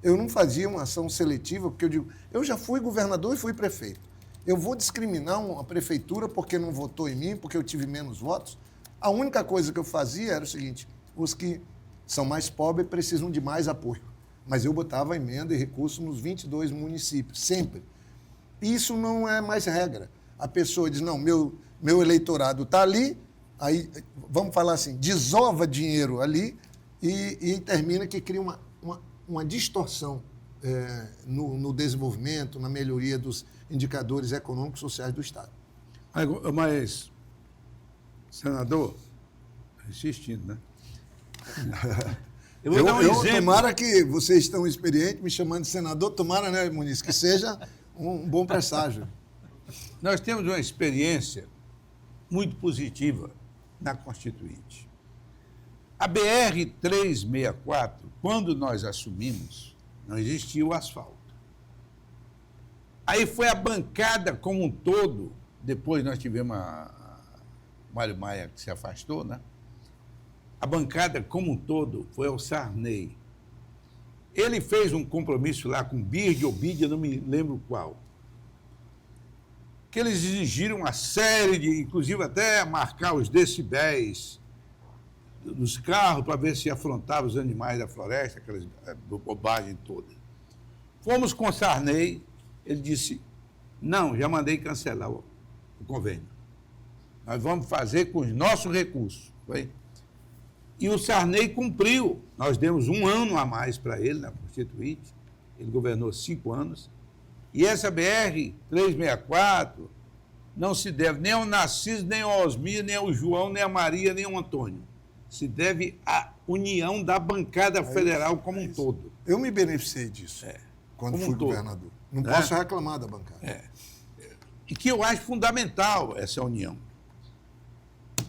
Eu não fazia uma ação seletiva, porque eu digo, eu já fui governador e fui prefeito. Eu vou discriminar uma prefeitura porque não votou em mim, porque eu tive menos votos? A única coisa que eu fazia era o seguinte, os que são mais pobres precisam de mais apoio. Mas eu botava emenda e recurso nos 22 municípios, sempre. Isso não é mais regra. A pessoa diz, não, meu eleitorado está ali, aí, vamos falar assim, desova dinheiro ali e termina que cria uma distorção no desenvolvimento, na melhoria dos indicadores econômicos e sociais do Estado. Mas senador, insistindo, né? Eu tomara que vocês estão experientes, me chamando de senador, tomara, né, Muniz, que seja um bom presságio. Nós temos uma experiência muito positiva na Constituinte. A BR-364, quando nós assumimos, não existia o asfalto. Aí foi a bancada como um todo, depois nós tivemos Mário Maia, que se afastou, né? A bancada como um todo foi ao Sarney. Ele fez um compromisso lá com Bird ou Bídia, não me lembro qual, que eles exigiram uma série de, inclusive até marcar os decibéis dos carros para ver se afrontava os animais da floresta, aquelas bobagem toda. Fomos com o Sarney, ele disse, não, já mandei cancelar o convênio. Nós vamos fazer com os nossos recursos. Foi? E o Sarney cumpriu. Nós demos 1 ano a mais para ele na Constituinte. Ele governou 5 anos. E essa BR-364 não se deve nem ao Narciso, nem ao Osmir, nem ao João, nem a Maria, nem ao Antônio. Se deve à união da bancada federal como um todo. Eu me beneficiei disso quando fui governador. Não posso reclamar da bancada. E que eu acho fundamental essa união.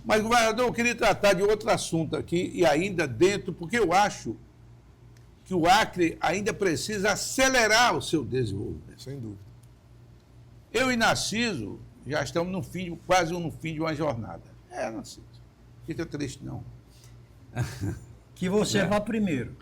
Mas, governador, eu queria tratar de outro assunto aqui, e ainda dentro, porque eu acho que o Acre ainda precisa acelerar o seu desenvolvimento. Sem dúvida. Eu e Narciso já estamos quase no fim de uma jornada. Narciso, fica triste não. Que você vá primeiro.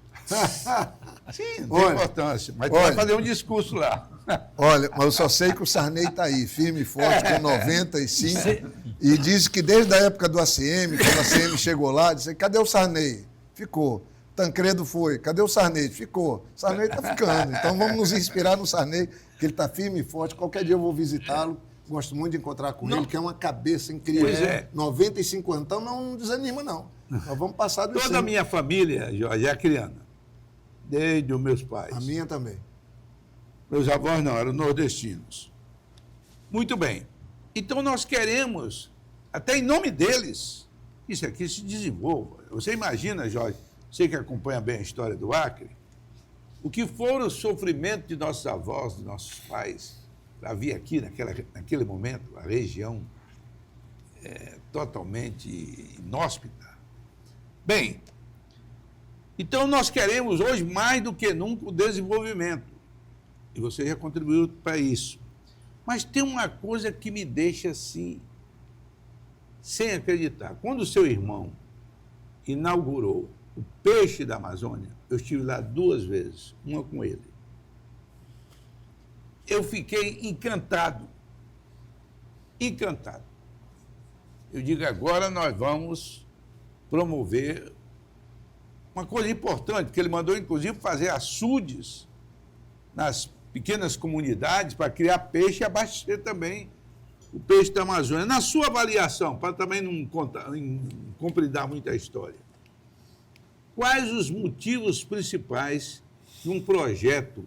Sim, não tem importância, mas tu vai fazer um discurso lá. Olha, mas eu só sei que o Sarney está aí, firme e forte, com 95, e disse que desde a época do ACM, quando a ACM chegou lá, disse, cadê o Sarney? Ficou. Tancredo foi. Cadê o Sarney? Ficou. Sarney está ficando. Então vamos nos inspirar no Sarney, que ele está firme e forte. Qualquer dia eu vou visitá-lo. Gosto muito de encontrar com ele, que é uma cabeça incrível. Pois é. 95 anos. Então não desanima, não. Nós vamos passar do Toda a minha família, Jorge, é acriana. Desde os meus pais. A minha também. Meus avós não, eram nordestinos. Muito bem. Então nós queremos, até em nome deles, que isso aqui se desenvolva. Você imagina, Jorge, você que acompanha bem a história do Acre, o que foram os sofrimentos de nossos avós, de nossos pais, para vir aqui naquele momento, a região totalmente inóspita. Bem, então nós queremos hoje mais do que nunca o desenvolvimento. E você já contribuiu para isso. Mas tem uma coisa que me deixa assim, sem acreditar. Quando o seu irmão inaugurou o Peixe da Amazônia, eu estive lá 2 vezes, uma com ele. Eu fiquei encantado. Encantado. Eu digo, agora nós vamos promover uma coisa importante, que ele mandou, inclusive, fazer açudes nas pequenas comunidades para criar peixe e abastecer também o peixe da Amazônia. Na sua avaliação, para também não compridar muita história, quais os motivos principais de um projeto,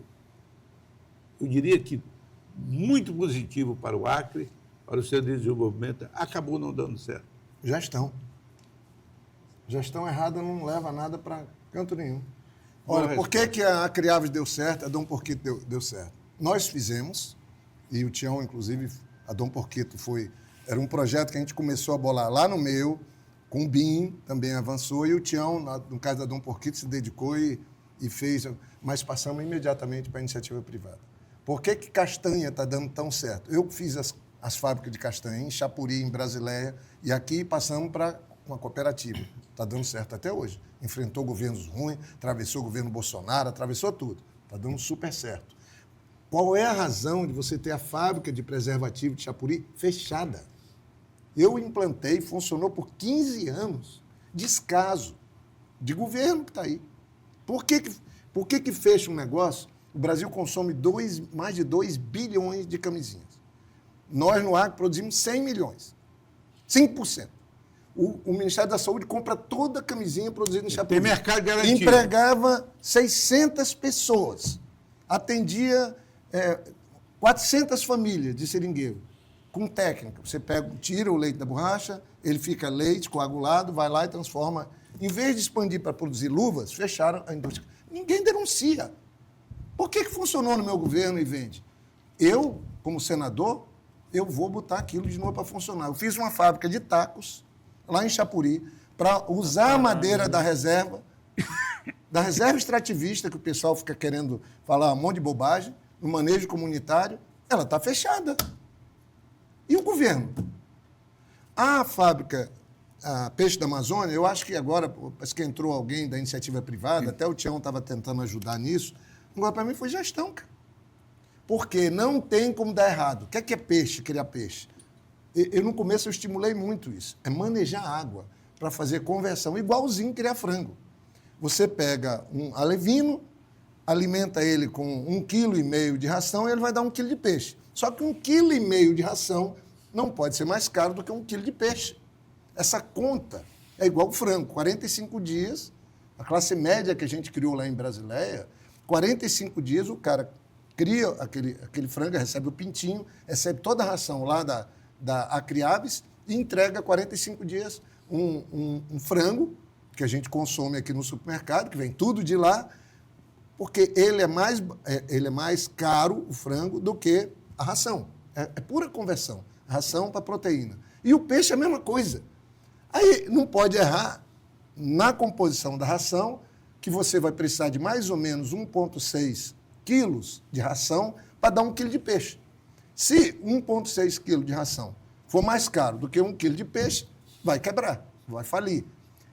eu diria que muito positivo para o Acre, para o seu desenvolvimento, acabou não dando certo? Gestão. Gestão errada não leva nada para canto nenhum. Olha, por que a Acriaves deu certo, a Dom Porquito deu certo? Nós fizemos, e o Tião, inclusive, a Dom Porquito era um projeto que a gente começou a bolar lá no meio, com o BIM também avançou, e o Tião, no caso da Dom Porquito, se dedicou e fez, mas passamos imediatamente para a iniciativa privada. Por que castanha está dando tão certo? Eu fiz as fábricas de castanha em Chapuri, em Brasileia, e aqui passamos para uma cooperativa. Está dando certo até hoje. Enfrentou governos ruins, atravessou o governo Bolsonaro, atravessou tudo. Está dando super certo. Qual é a razão de você ter a fábrica de preservativo de Chapuri fechada? Eu implantei, funcionou por 15 anos. Descaso de governo que está aí. Por que fecha um negócio? O Brasil consome mais de 2 bilhões de camisinhas. Nós, no Acre, produzimos 100 milhões. 5%. O Ministério da Saúde compra toda a camisinha produzida em Chapuri. Tem mercado garantido. Empregava 600 pessoas. Atendia 400 famílias de seringueiro. Com técnica. Você tira o leite da borracha, ele fica leite coagulado, vai lá e transforma. Em vez de expandir para produzir luvas, fecharam a indústria. Ninguém denuncia. Por que funcionou no meu governo e vende? Eu, como senador, eu vou botar aquilo de novo para funcionar. Eu fiz uma fábrica de tacos lá em Chapuri, para usar a madeira da reserva extrativista, que o pessoal fica querendo falar um monte de bobagem, no manejo comunitário, ela está fechada. E o governo? A fábrica Peixe da Amazônia, eu acho que agora, parece que entrou alguém da iniciativa privada, até o Tião estava tentando ajudar nisso, agora para mim foi gestão, cara. Porque não tem como dar errado. O que é peixe, criar peixe? Eu, no começo, eu estimulei muito isso. É manejar água para fazer conversão, igualzinho criar frango. Você pega um alevino, alimenta ele com 1,5 kg de ração e ele vai dar 1 kg de peixe. Só que 1,5 kg de ração não pode ser mais caro do que 1 kg de peixe. Essa conta é igual ao frango. 45 dias, a classe média que a gente criou lá em Brasileia, 45 dias o cara cria aquele frango, recebe o pintinho, recebe toda a ração lá da Acriaves e entrega 45 dias um frango, que a gente consome aqui no supermercado, que vem tudo de lá, porque ele é mais caro, o frango, do que a ração. É pura conversão. Ração para proteína. E o peixe é a mesma coisa. Aí não pode errar na composição da ração, que você vai precisar de mais ou menos 1,6 quilos de ração para dar 1 quilo de peixe. Se 1,6 kg de ração for mais caro do que 1 quilo de peixe, vai quebrar, vai falir.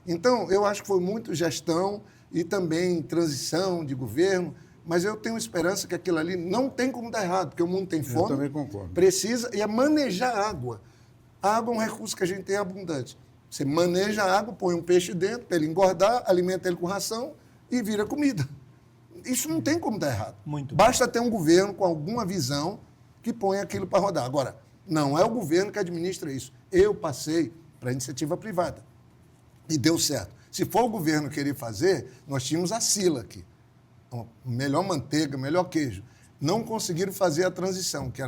Então, eu acho que foi muito gestão e também transição de governo, mas eu tenho esperança que aquilo ali não tem como dar errado, porque o mundo tem fome, eu também concordo. Precisa, e é manejar a água. A água é um recurso que a gente tem abundante. Você maneja a água, põe um peixe dentro, para ele engordar, alimenta ele com ração e vira comida. Isso não tem como dar errado. Muito Basta ter um governo com alguma visão que põe aquilo para rodar. Agora, não é o governo que administra isso. Eu passei para a iniciativa privada e deu certo. Se for o governo querer fazer, nós tínhamos a Sila aqui. Melhor manteiga, melhor queijo. Não conseguiram fazer a transição, que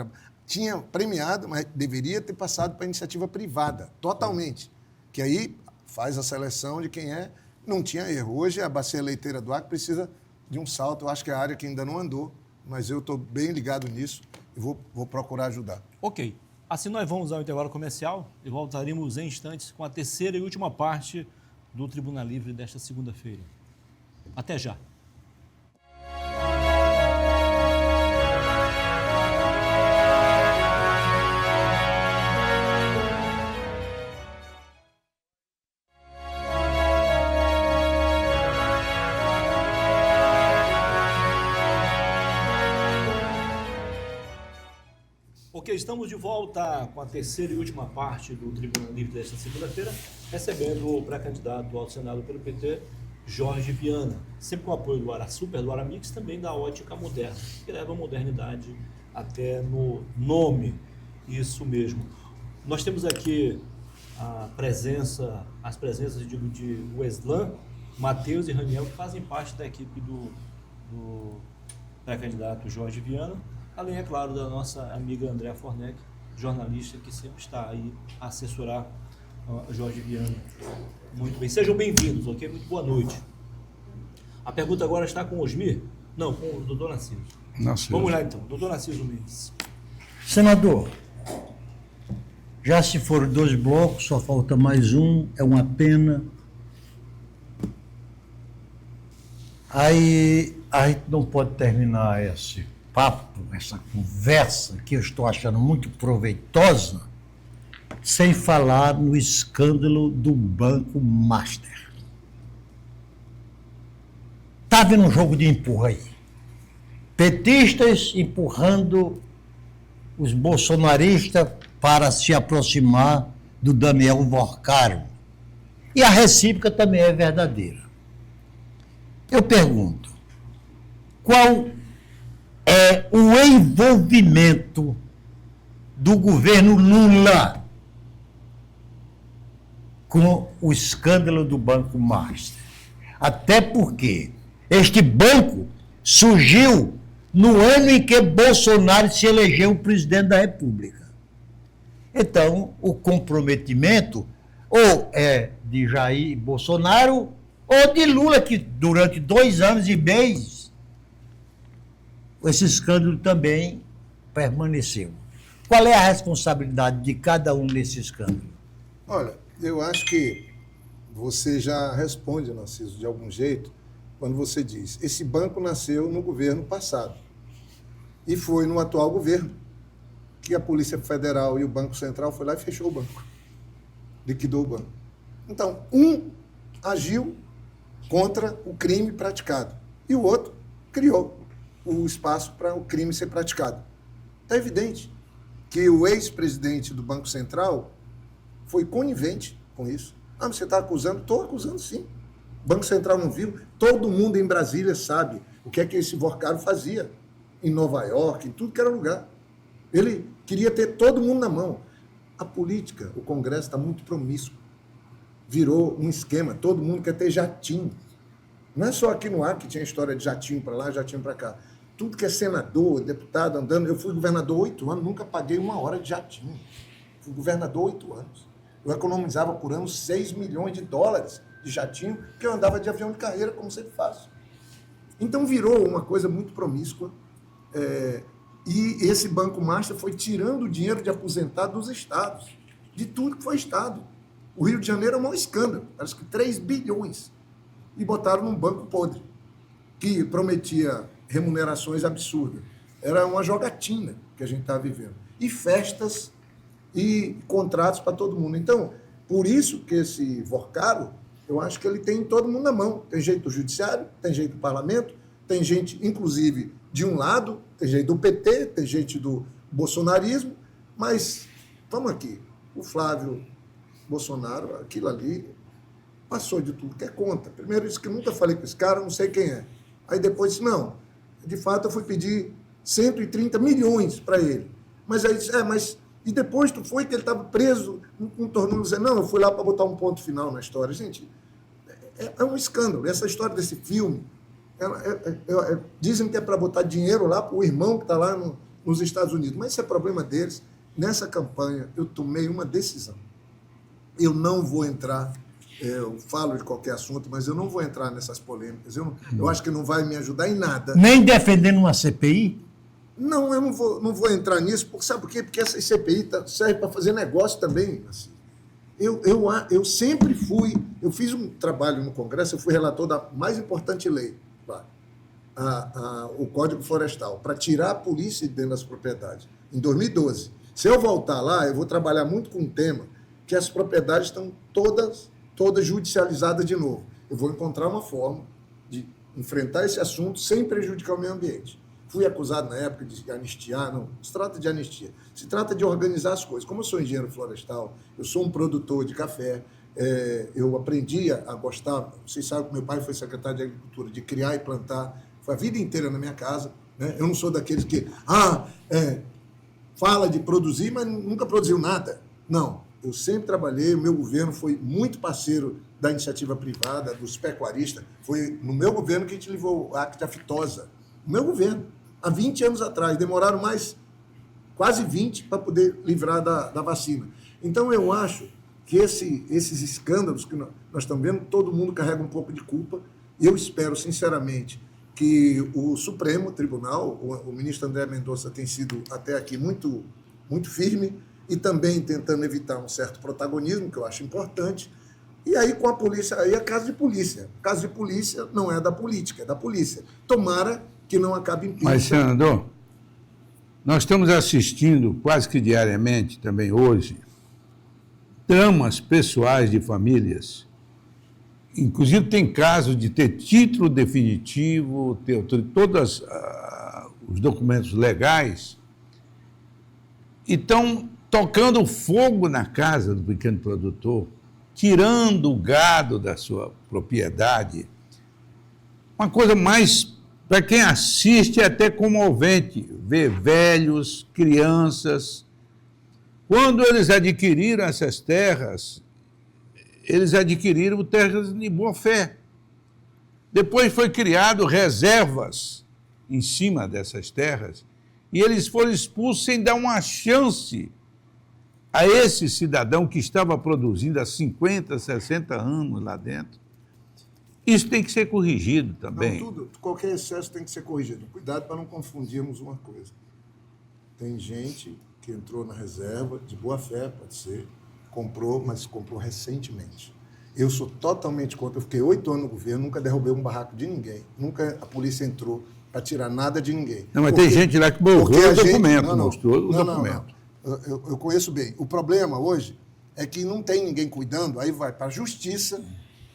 tinha premiado, mas deveria ter passado para a iniciativa privada, totalmente. Que aí faz a seleção de quem não tinha erro. Hoje a bacia leiteira do Acre precisa de um salto, eu acho que é a área que ainda não andou, mas eu estou bem ligado nisso e vou procurar ajudar. Ok. Assim nós vamos ao intervalo comercial e voltaremos em instantes com a terceira e última parte do Tribuna Livre desta segunda-feira. Até já. Ok, estamos de volta com a terceira e última parte do Tribuna Livre desta segunda-feira, recebendo o pré-candidato ao Senado pelo PT, Jorge Viana, sempre com o apoio do Arasuper, do Aramix, também da Ótica Moderna, que leva a modernidade até no nome, isso mesmo. Nós temos aqui as presenças de Weslan, Matheus e Raniel, que fazem parte da equipe do pré-candidato Jorge Viana, além, é claro, da nossa amiga Andréa Fornec, jornalista que sempre está aí a assessorar Jorge Viana. Muito bem, sejam bem-vindos, ok? Muito boa noite. A pergunta agora está com o Osmir? Não, com o doutor Narciso. Vamos lá então, doutor Narciso Mendes. Senador, já se foram 2 blocos, só falta mais um, é uma pena. Aí a gente não pode terminar esse papo, essa conversa, que eu estou achando muito proveitosa, sem falar no escândalo do Banco Master. Está havendo um jogo de empurra aí. Petistas empurrando os bolsonaristas para se aproximar do Daniel Vorcaro. E a recíproca também é verdadeira. Eu pergunto, qual é o envolvimento do governo Lula com o escândalo do Banco Master? Até porque este banco surgiu no ano em que Bolsonaro se elegeu presidente da República. Então, o comprometimento ou é de Jair Bolsonaro ou de Lula, que durante 2 anos e meio esse escândalo também permaneceu. Qual é a responsabilidade de cada um nesse escândalo? Olha, eu acho que você já responde, Narciso, de algum jeito, quando você diz, esse banco nasceu no governo passado e foi no atual governo que a Polícia Federal e o Banco Central foi lá e fechou o banco, liquidou o banco. Então, um agiu contra o crime praticado e o outro criou o espaço para o crime ser praticado. Está evidente que o ex-presidente do Banco Central foi conivente com isso. Ah, mas você está acusando? Estou acusando, sim. O Banco Central não viu. Todo mundo em Brasília sabe o que é que esse Vorcaro fazia em Nova York, em tudo que era lugar. Ele queria ter todo mundo na mão. A política, o Congresso está muito promíscuo. Virou um esquema, todo mundo quer ter jatinho. Não é só aqui no Acre que tinha história de jatinho para lá, jatinho para cá. Tudo que é senador, deputado andando. Eu fui governador 8 anos, nunca paguei 1 hora de jatinho. Fui governador 8 anos. Eu economizava por ano 6 milhões de dólares de jatinho, porque eu andava de avião de carreira, como sempre faço. Então virou uma coisa muito promíscua. E esse Banco Master foi tirando o dinheiro de aposentado dos estados, de tudo que foi estado. O Rio de Janeiro é o maior escândalo, parece que 3 bilhões. E botaram num banco podre, que prometia remunerações absurdas. Era uma jogatina que a gente estava vivendo. E festas e contratos para todo mundo. Então, por isso que esse Vorcaro, eu acho que ele tem todo mundo na mão. Tem gente do judiciário, tem gente do parlamento, tem gente, inclusive, de um lado, tem gente do PT, tem gente do bolsonarismo, mas, vamos aqui, o Flávio Bolsonaro, aquilo ali, passou de tudo que é conta. Primeiro disse que nunca falei com esse cara, não sei quem é. Aí depois disse, não, de fato eu fui pedir 130 milhões para ele. Mas aí disse, mas... E depois tu foi que ele estava preso com um tornozelo. Dizendo, não, eu fui lá para botar um ponto final na história. Gente, é um escândalo. Essa história desse filme, dizem que é para botar dinheiro lá para o irmão que está lá nos Estados Unidos. Mas isso é problema deles. Nessa campanha, eu tomei uma decisão. Eu não vou entrar, eu falo de qualquer assunto, mas eu não vou entrar nessas polêmicas. Eu acho que não vai me ajudar em nada. Nem defendendo uma CPI? Não, eu não vou entrar nisso, porque sabe por quê? Porque essa CPI serve para fazer negócio também. Assim. Eu sempre fui... Eu fiz um trabalho no Congresso, eu fui relator da mais importante lei lá, o Código Florestal, para tirar a polícia de dentro das propriedades, em 2012. Se eu voltar lá, eu vou trabalhar muito com um tema que as propriedades estão todas judicializadas de novo. Eu vou encontrar uma forma de enfrentar esse assunto sem prejudicar o meio ambiente. Fui acusado na época de anistiar, não se trata de anistia, se trata de organizar as coisas. Como eu sou engenheiro florestal, eu sou um produtor de café, eu aprendi a gostar, vocês sabem que meu pai foi secretário de Agricultura, de criar e plantar, foi a vida inteira na minha casa, né? Eu não sou daqueles que, fala de produzir, mas nunca produziu nada. Não, eu sempre trabalhei, o meu governo foi muito parceiro da iniciativa privada, dos pecuaristas, foi no meu governo que a gente levou a Acta Aftosa, no meu governo. Há 20 anos atrás, demoraram mais quase 20 para poder livrar da vacina. Então, eu acho que esses escândalos que nós estamos vendo, todo mundo carrega um pouco de culpa. Eu espero, sinceramente, que o Supremo Tribunal, o ministro André Mendonça tem sido até aqui muito, muito firme e também tentando evitar um certo protagonismo, que eu acho importante. E aí, com a polícia, aí é caso de polícia. Caso de polícia não é da política, é da polícia. Tomara que não acabe em Mas, senador, nós estamos assistindo quase que diariamente, também hoje, dramas pessoais de famílias. Inclusive, tem casos de ter título definitivo, ter todos os documentos legais, e estão tocando fogo na casa do pequeno produtor, tirando o gado da sua propriedade. Uma coisa mais... Para quem assiste, é até comovente ver velhos, crianças. Quando eles adquiriram essas terras, eles adquiriram terras de boa fé. Depois foi criado reservas em cima dessas terras e eles foram expulsos sem dar uma chance a esse cidadão que estava produzindo há 50, 60 anos lá dentro. Isso tem que ser corrigido também. Não, qualquer excesso tem que ser corrigido. Cuidado para não confundirmos uma coisa. Tem gente que entrou na reserva, de boa fé, pode ser, comprou, mas comprou recentemente. Eu sou totalmente contra. Eu fiquei 8 anos no governo, nunca derrubei um barraco de ninguém. Nunca a polícia entrou para tirar nada de ninguém. Não, mas tem gente lá que borrou o documento, mostrou o documento. Eu conheço bem. O problema hoje é que não tem ninguém cuidando, aí vai para a justiça...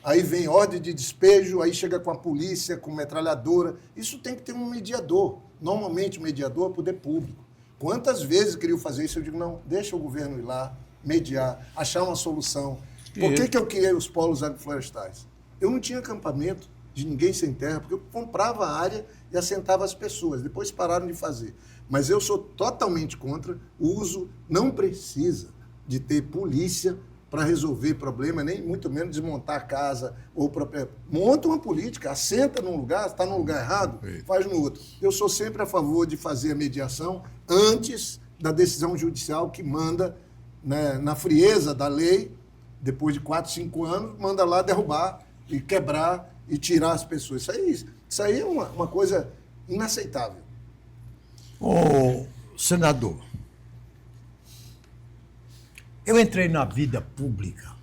Aí vem ordem de despejo, aí chega com a polícia, com metralhadora. Isso tem que ter um mediador. Normalmente, o mediador é o poder público. Quantas vezes queriam fazer isso? Eu digo, não, deixa o governo ir lá, mediar, achar uma solução. Por que eu criei os polos agroflorestais? Eu não tinha acampamento de ninguém sem terra, porque eu comprava a área e assentava as pessoas. Depois pararam de fazer. Mas eu sou totalmente contra o uso. Não precisa de ter polícia para resolver problema, nem muito menos desmontar a casa ou monta uma política, assenta num lugar, está num lugar errado, faz no outro. Eu sou sempre a favor de fazer a mediação antes da decisão judicial que manda, né, na frieza da lei, depois de 4, 5 anos, manda lá derrubar e quebrar e tirar as pessoas. Isso aí é uma coisa inaceitável. Ô, senador, eu entrei na vida pública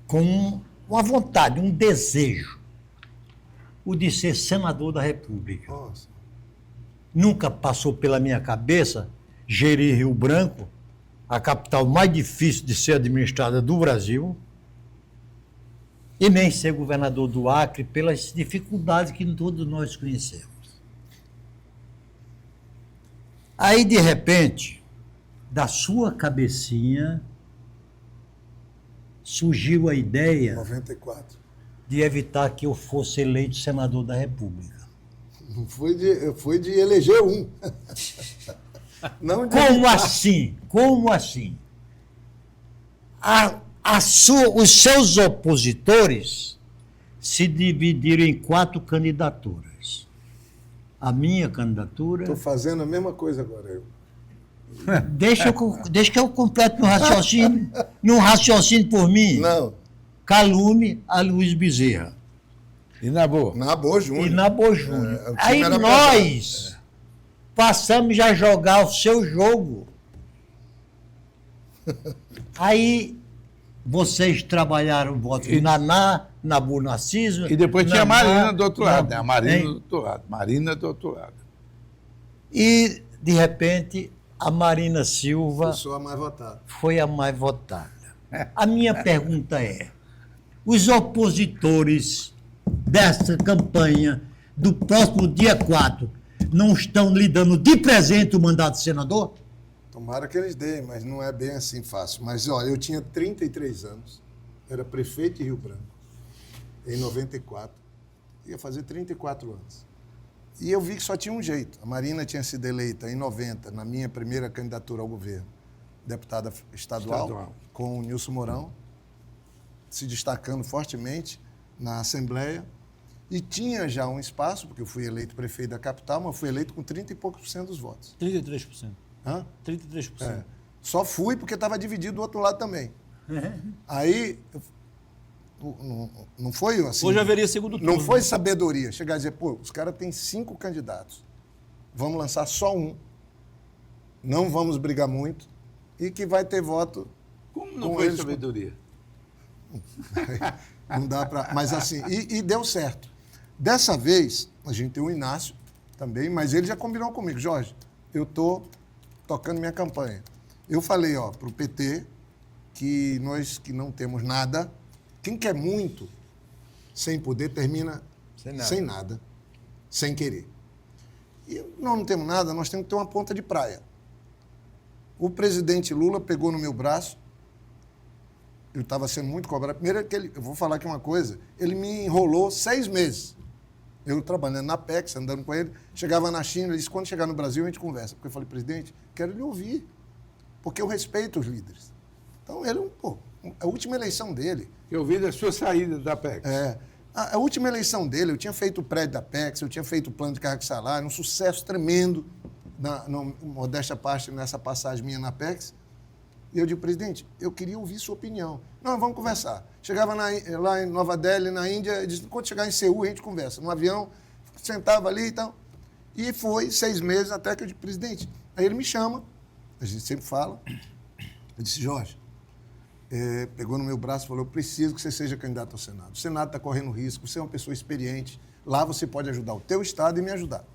com uma vontade, um desejo, o de ser senador da República. Nossa. Nunca passou pela minha cabeça gerir Rio Branco, a capital mais difícil de ser administrada do Brasil, e nem ser governador do Acre pelas dificuldades que todos nós conhecemos. Aí, de repente, da sua cabecinha, surgiu a ideia 94. de evitar que eu fosse eleito senador da República. Foi de eleger um. Não de Como evitar. assim? Como assim? Os seus opositores se dividiram em 4 candidaturas. A minha candidatura... Estou fazendo a mesma coisa agora, eu. Deixa que eu complete meu raciocínio por mim. Não. Calume a Luiz Bezerra. E na boa? Na Boa Júnior. E na Boa Júnior. o time Aí era nós passamos já a jogar o seu jogo. Aí vocês trabalharam o voto de Naná, Nabu Narciso. E depois tinha a Naná, Marina do outro lado, né? A Marina hein? do outro lado. Marina do outro lado. E, de repente, a Marina Silva Eu sou a mais votada. foi a mais votada. A minha pergunta é: os opositores dessa campanha do próximo dia 4 não estão lhe dando de presente o mandato de senador? Tomara que eles deem, mas não é bem assim fácil. Mas, olha, eu tinha 33 anos, era prefeito de Rio Branco, em 94, ia fazer 34 anos. E eu vi que só tinha um jeito. A Marina tinha sido eleita em 90, na minha primeira candidatura ao governo, deputada estadual. Com o Nilson Mourão, se destacando fortemente na Assembleia. E tinha já um espaço, porque eu fui eleito prefeito da capital, mas fui eleito com 30 e poucos % dos votos. 33%. Hã? 33%. É. Só fui porque estava dividido do outro lado também. Aí, não foi assim. Hoje haveria segundo turno. Não foi sabedoria. Chegar a dizer, pô, os caras têm 5 candidatos. Vamos lançar só um. Não vamos brigar muito. E que vai ter voto. Como não com foi eles. sabedoria? Não dá para. Mas assim, e deu certo. Dessa vez, a gente tem o Inácio também, mas ele já combinou comigo. Jorge, eu estou tocando minha campanha. Eu falei, para o PT, que nós que não temos nada, quem quer muito, sem poder, termina sem nada, sem querer. E nós não temos nada, nós temos que ter uma ponta de praia. O presidente Lula pegou no meu braço, eu estava sendo muito cobrado. Primeiro, eu vou falar aqui uma coisa, ele me enrolou 6 meses. Eu trabalhando na PEX, andando com ele, chegava na China, ele disse, quando chegar no Brasil a gente conversa. Porque eu falei, presidente, quero lhe ouvir, porque eu respeito os líderes. Então, ele, a última eleição dele... Eu vi da sua saída da PEC. A última eleição dele, eu tinha feito o prédio da PEX, eu tinha feito o plano de carga e salário, um sucesso tremendo, modéstia à parte, nessa passagem minha na PEX. E eu digo, presidente, eu queria ouvir sua opinião. Não, vamos conversar. Chegava lá em Nova Delhi, na Índia, ele disse, quando chegar em Seul, a gente conversa. No avião, sentava ali e tal. E foi 6 meses até que eu disse, presidente, aí ele me chama, a gente sempre fala, eu disse, Jorge, pegou no meu braço e falou, eu preciso que você seja candidato ao Senado. O Senado está correndo risco, você é uma pessoa experiente, lá você pode ajudar o teu estado e me ajudar.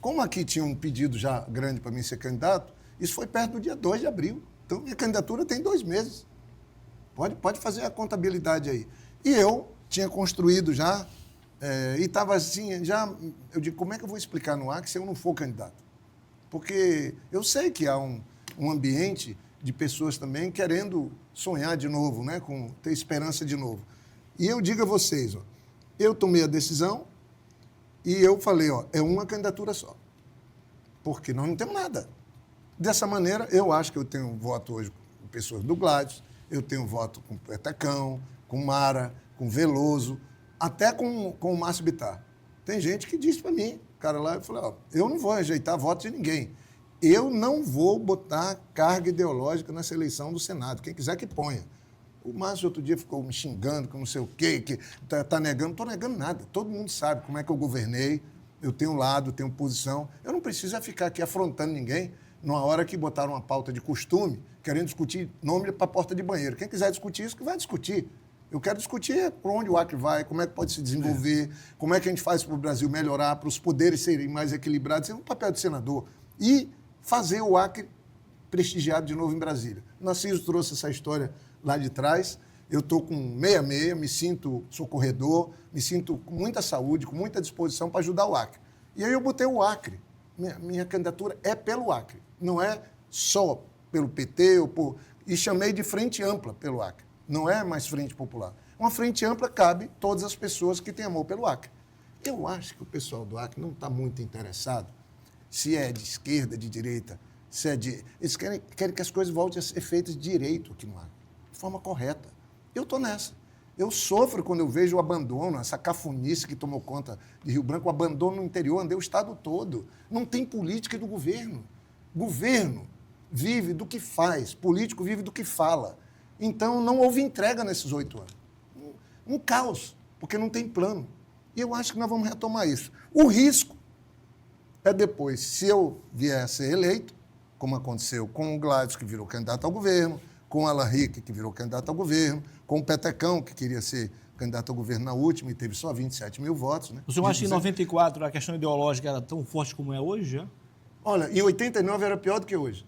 Como aqui tinha um pedido já grande para mim ser candidato, isso foi perto do dia 2 de abril. Então, minha candidatura tem 2 meses. Pode fazer a contabilidade aí. E eu tinha construído já, e estava assim, eu digo, como é que eu vou explicar no Acre se eu não for candidato? Porque eu sei que há um ambiente de pessoas também querendo sonhar de novo, né? Ter esperança de novo. E eu digo a vocês, eu tomei a decisão e eu falei, é uma candidatura só. Porque nós não temos nada. Dessa maneira, eu acho que eu tenho voto hoje com pessoas do Gladys, eu tenho voto com Petecão, com Mara, com Veloso, até com o Márcio Bittar. Tem gente que diz para mim, o cara lá, eu falei, eu não vou rejeitar voto de ninguém. Eu não vou botar carga ideológica nessa eleição do Senado. Quem quiser que ponha. O Márcio outro dia ficou me xingando, que não sei o quê, que tá negando. Não estou negando nada. Todo mundo sabe como é que eu governei. Eu tenho lado, tenho posição. Eu não preciso ficar aqui afrontando ninguém numa hora que botaram uma pauta de costume, querendo discutir nome para a porta de banheiro. Quem quiser discutir isso, que vai discutir. Eu quero discutir por onde o Acre vai, como é que pode se desenvolver, como é que a gente faz para o Brasil melhorar, para os poderes serem mais equilibrados. Esse é um papel de senador. E fazer o Acre prestigiado de novo em Brasília. O Narciso trouxe essa história lá de trás. Eu estou com 66, me sinto socorredor, me sinto com muita saúde, com muita disposição para ajudar o Acre. E aí eu botei o Acre. Minha candidatura é pelo Acre, não é só pelo PT e chamei de frente ampla pelo Acre. Não é mais frente popular. Uma frente ampla cabe todas as pessoas que têm amor pelo Acre. Eu acho que o pessoal do Acre não está muito interessado se é de esquerda, de direita, se é de... Eles querem que as coisas voltem a ser feitas direito aqui no Acre, de forma correta. Eu estou nessa. Eu sofro quando eu vejo o abandono, essa cafunice que tomou conta de Rio Branco, o abandono no interior, andei o estado todo. Não tem política do governo. Governo vive do que faz, político vive do que fala. Então, não houve entrega nesses 8 anos. Um caos, porque não tem plano. E eu acho que nós vamos retomar isso. O risco é depois, se eu vier a ser eleito, como aconteceu com o Gladys, que virou candidato ao governo, com o Alan Rick, que virou candidato ao governo, com o Petecão, que queria ser candidato ao governo na última e teve só 27 mil votos. Né? O senhor acha que em 94 a questão ideológica era tão forte como é hoje? Já? Olha, em 89 era pior do que hoje.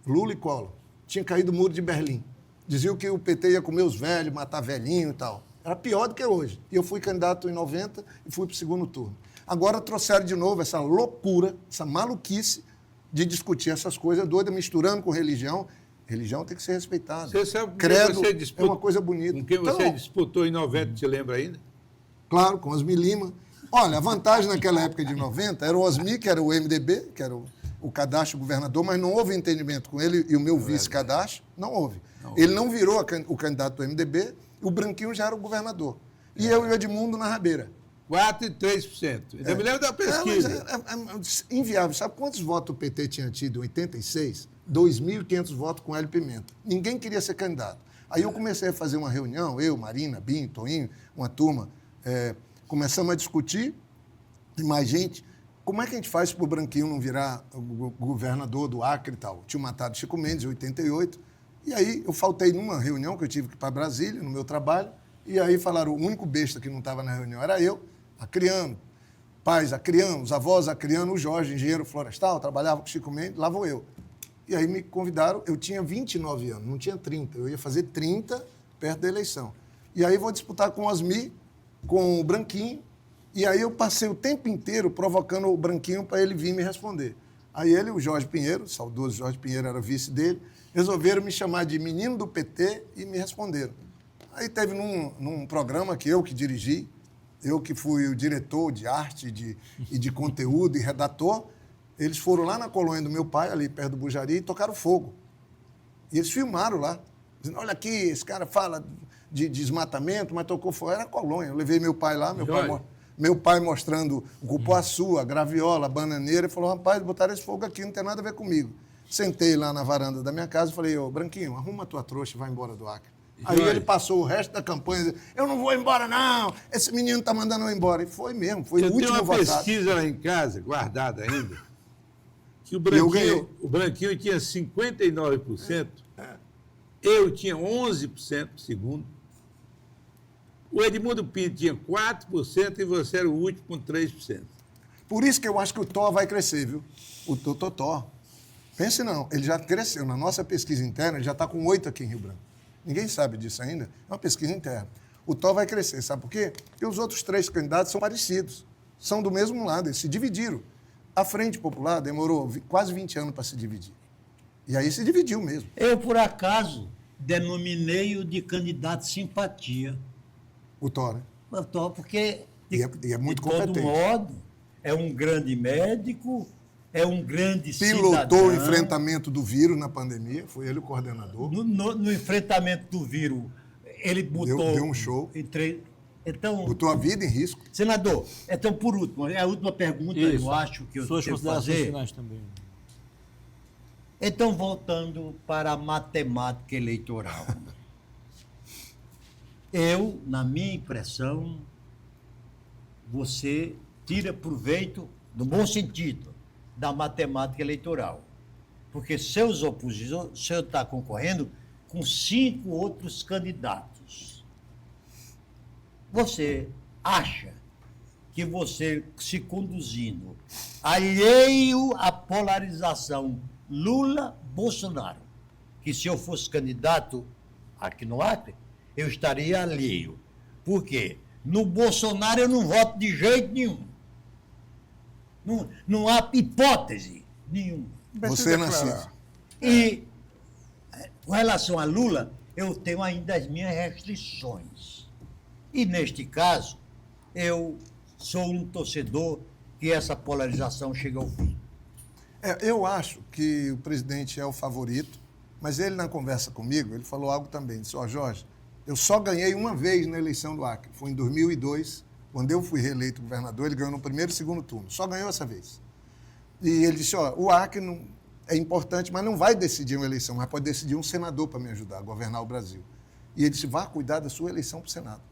Lula e Collor. Tinha caído o muro de Berlim. Diziam que o PT ia comer os velhos, matar velhinho e tal. Era pior do que hoje. E eu fui candidato em 90 e fui para o segundo turno. Agora trouxeram de novo essa loucura, essa maluquice de discutir essas coisas doidas, misturando com religião. Religião tem que ser respeitada. Você sabe Credo você disputa, é uma coisa bonita. Com quem você Então, disputou em 90, te lembra ainda? claro, com Osmi Lima. Olha, a vantagem naquela época de 90 era o Osmi, que era o MDB, que era o cadastro governador, mas não houve entendimento com ele e o meu vice-cadastro. Não houve. Ele não virou o candidato do MDB, o Branquinho já era o governador. E eu e o Edmundo na rabeira. 4 e 3%. Ainda me lembro da pesquisa. Mas é inviável. Sabe quantos votos o PT tinha tido em 86? 2.500 votos com Hélio Pimenta. Ninguém queria ser candidato. Aí eu comecei a fazer uma reunião, eu, Marina, Binho, Toinho, uma turma, começamos a discutir, e mais gente, como é que a gente faz para o Branquinho não virar o governador do Acre e tal? Tinha matado Chico Mendes em 88, e aí eu faltei numa reunião que eu tive que ir para Brasília, no meu trabalho, e aí falaram, o único besta que não estava na reunião era eu, Acriano, pais Acriano, os avós Acriano, o Jorge, engenheiro florestal, trabalhava com Chico Mendes, lá vou eu. E aí me convidaram, eu tinha 29 anos, não tinha 30, eu ia fazer 30 perto da eleição. E aí vou disputar com o Osmi, com o Branquinho, e aí eu passei o tempo inteiro provocando o Branquinho para ele vir me responder. Aí ele, o Jorge Pinheiro, o saudoso Jorge Pinheiro era vice dele, resolveram me chamar de menino do PT e me responderam. Aí teve num programa que eu que dirigi, eu que fui o diretor de arte e de conteúdo e redator, eles foram lá na colônia do meu pai, ali perto do Bujari, e tocaram fogo. E eles filmaram lá, dizendo, olha aqui, esse cara fala de desmatamento, mas tocou fogo. Era a colônia. Eu levei meu pai lá, meu pai mostrando o cupuaçu, a graviola, a bananeira, e falou, rapaz, botaram esse fogo aqui, não tem nada a ver comigo. Sentei lá na varanda da minha casa e falei, ô, Branquinho, arruma a tua trouxa e vai embora do Acre. Aí ele passou o resto da campanha dizendo, eu não vou embora, não, esse menino está mandando eu embora. E foi mesmo, foi o último votado. Eu tenho uma pesquisa lá em casa, guardada ainda, que o Branquinho tinha 59%, eu tinha 11% segundo, o Edmundo Pinto tinha 4% e você era o último com 3%. Por isso que eu acho que o Thor vai crescer, viu? O Totó. Pense não, ele já cresceu. Na nossa pesquisa interna, ele já está com 8 aqui em Rio Branco. Ninguém sabe disso ainda. É uma pesquisa interna. O Thor vai crescer, sabe por quê? Porque os outros 3 candidatos são parecidos. São do mesmo lado, eles se dividiram. A Frente Popular demorou quase 20 anos para se dividir. E aí se dividiu mesmo. Eu, por acaso, denominei-o de candidato simpatia. O Thor, né? O Thor, porque, E é muito de todo competente. modo, é um grande médico, é um grande Pilotou cidadão. o enfrentamento do vírus na pandemia, foi ele o coordenador. No enfrentamento do vírus, ele botou... Deu um show. Então, Botou a vida em risco. senador, então, por último, é a última pergunta, Isso. eu acho que eu Suas tenho que considerações fazer. finais também. Então, voltando para a matemática eleitoral. Eu, na minha impressão, você tira proveito, no bom sentido, da matemática eleitoral. Porque seus opositores, o senhor está concorrendo com 5 outros candidatos. Você acha que você se conduzindo alheio à polarização Lula-Bolsonaro, que se eu fosse candidato aqui no Acre, eu estaria alheio. Por quê? No Bolsonaro eu não voto de jeito nenhum. Não há hipótese nenhuma. Você, Narciso. E, com relação a Lula, eu tenho ainda as minhas restrições. E, neste caso, eu sou um torcedor que essa polarização chegue ao fim. Eu acho que o presidente é o favorito, mas ele, na conversa comigo, ele falou algo também. Disse, Jorge, eu só ganhei uma vez na eleição do Acre. Foi em 2002, quando eu fui reeleito governador, ele ganhou no primeiro e segundo turno. Só ganhou essa vez. E ele disse, o Acre não, é importante, mas não vai decidir uma eleição, mas pode decidir um senador para me ajudar a governar o Brasil. E ele disse, vá cuidar da sua eleição para o Senado.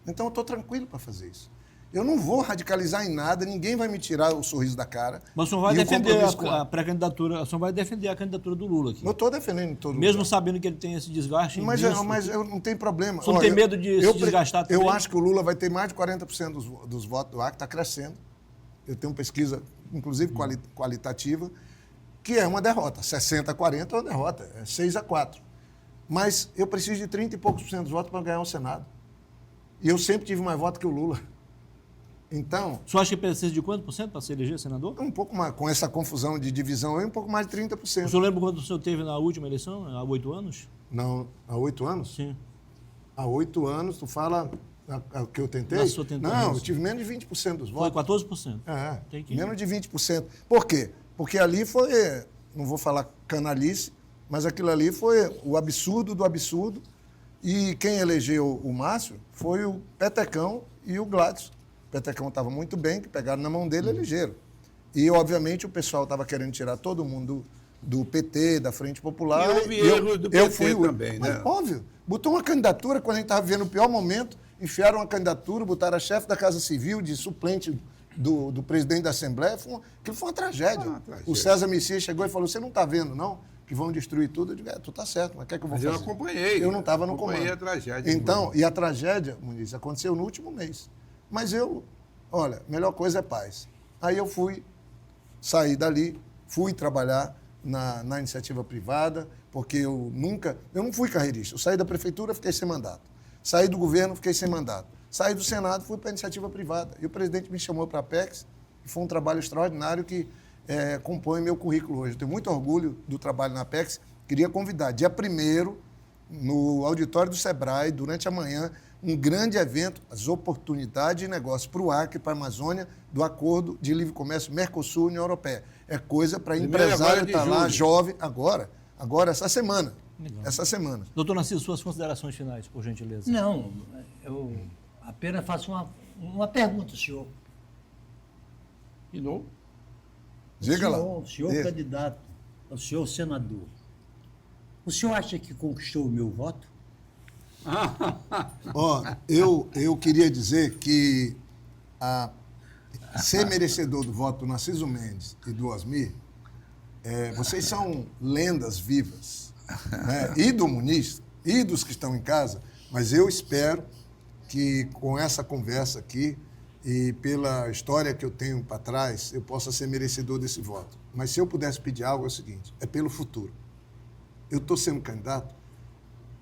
Então, eu estou tranquilo para fazer isso. Eu não vou radicalizar em nada, ninguém vai me tirar o sorriso da cara. Mas o senhor vai E o defender compromisso com a pré-candidatura, o senhor vai defender a candidatura do Lula aqui. Eu estou defendendo em todo Mesmo lugar. sabendo que ele tem esse desgaste Mas imenso. eu não tem problema. O senhor não tem medo de se desgastar também? Eu acho que o Lula vai ter mais de 40% dos votos do Acre, está crescendo. Eu tenho pesquisa, inclusive qualitativa, que é uma derrota. 60-40 é uma derrota, é 6-4. Mas eu preciso de 30 e poucos por cento dos votos para ganhar o Senado. E eu sempre tive mais votos que o Lula. Então... O senhor acha que precisa de quanto por cento para se eleger senador? Um pouco mais, com essa confusão de divisão aí, um pouco mais de 30%. O senhor lembra quanto o senhor teve na última eleição, há 8 anos? Não, há 8 anos? Sim. Há 8 anos, tu fala o que eu tentei? Na sua tentativa. Não, eu tive menos de 20% dos Foi votos. 14%. É, Tem que... menos de 20%. Por quê? Porque ali foi, não vou falar canalice, mas aquilo ali foi o absurdo do absurdo. E quem elegeu o Márcio foi o Petecão e o Gladys. O Petecão estava muito bem, que pegaram na mão dele e elegeram. E, obviamente, o pessoal estava querendo tirar todo mundo do PT, da Frente Popular. E houve erros do PT também, mas, né? óbvio, botou uma candidatura, quando a gente estava vivendo o pior momento, enfiaram uma candidatura, botaram a chefe da Casa Civil de suplente do presidente da Assembleia. Aquilo foi uma tragédia. O César Messias chegou e falou, você não está vendo, não? Que vão destruir tudo. Eu digo, tu tá certo, mas o que é que eu vou Mas fazer? eu acompanhei. Eu não estava no comando. Acompanhei a tragédia. Então, e a tragédia, Muniz, aconteceu no último mês. Mas olha, melhor coisa é paz. Aí eu saí dali, fui trabalhar na iniciativa privada, porque eu não fui carreirista. Eu saí da prefeitura, fiquei sem mandato. Saí do governo, fiquei sem mandato. Saí do Senado, fui para a iniciativa privada. E o presidente me chamou para a Apex, e foi um trabalho extraordinário que compõe meu currículo hoje. Eu tenho muito orgulho do trabalho na Apex. Queria convidar, dia 1º, no auditório do Sebrae, durante a manhã, um grande evento, as oportunidades de negócio para o Acre, para a Amazônia, do Acordo de Livre Comércio Mercosul-União Europeia. É coisa para empresário estar lá, jovem, agora, essa semana. Legal. Essa semana. Doutor Narciso, suas considerações finais, por gentileza. Não, eu apenas faço uma pergunta, senhor. De novo? Diga lá. O senhor candidato, o senhor senador, o senhor acha que conquistou o meu voto? Eu queria dizer que ser merecedor do voto do Narciso Mendes e do Osmir, vocês são lendas vivas, né? E do Muniz, e dos que estão em casa, mas eu espero que com essa conversa aqui e pela história que eu tenho para trás, eu possa ser merecedor desse voto. Mas se eu pudesse pedir algo, é o seguinte, é pelo futuro. Eu estou sendo candidato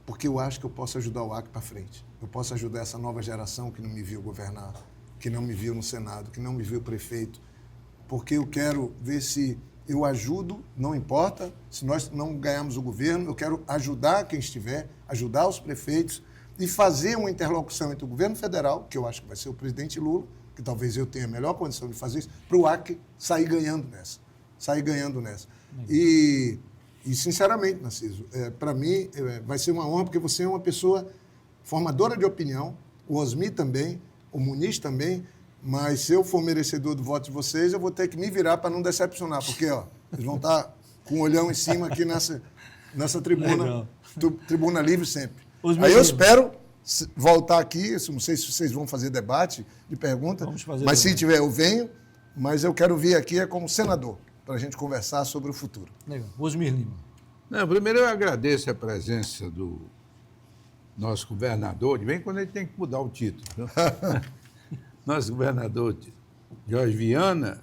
porque eu acho que eu posso ajudar o Acre para frente. Eu posso ajudar essa nova geração que não me viu governar, que não me viu no Senado, que não me viu prefeito, porque eu quero ver se eu ajudo, não importa, se nós não ganharmos o governo, eu quero ajudar quem estiver, ajudar os prefeitos e fazer uma interlocução entre o governo federal, que eu acho que vai ser o presidente Lula, que talvez eu tenha a melhor condição de fazer isso, para o Acre sair ganhando nessa. E sinceramente, Narciso, para mim vai ser uma honra, porque você é uma pessoa formadora de opinião, o Osmir também, o Muniz também, mas se eu for merecedor do voto de vocês, eu vou ter que me virar para não decepcionar, porque eles vão estar com o olhão em cima aqui nessa tribuna, tribuna livre sempre. Aí eu espero voltar aqui, não sei se vocês vão fazer debate de pergunta, mas se tiver eu venho, mas eu quero vir aqui como senador, para a gente conversar sobre o futuro. Legal. Osmir Lima. Não, primeiro eu agradeço a presença do nosso governador, bem quando ele tem que mudar o título. Nosso governador Jorge Viana,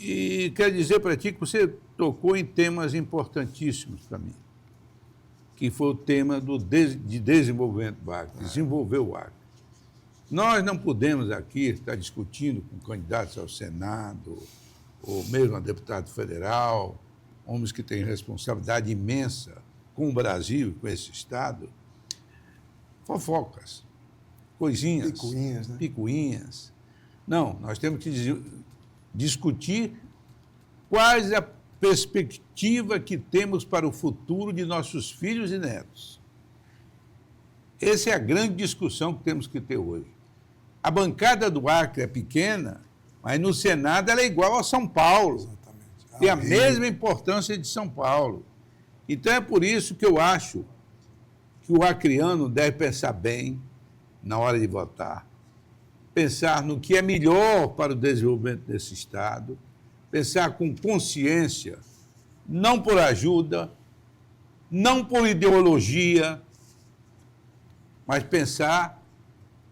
e quero dizer para ti que você tocou em temas importantíssimos para mim, que foi o tema de desenvolvimento do Acre, desenvolver o Acre. Nós não podemos aqui estar discutindo com candidatos ao Senado, ou mesmo a deputado federal, homens que têm responsabilidade imensa com o Brasil e com esse Estado, fofocas, coisinhas, picuinhas, né? Picuinhas. Não, nós temos que discutir quais a perspectiva que temos para o futuro de nossos filhos e netos. Essa é a grande discussão que temos que ter hoje. A bancada do Acre é pequena, mas no Senado ela é igual a São Paulo. Exatamente. Tem a mesma importância de São Paulo. Então é por isso que eu acho que o acreano deve pensar bem na hora de votar. pensar no que é melhor para o desenvolvimento desse Estado, pensar com consciência, não por ajuda, não por ideologia, mas pensar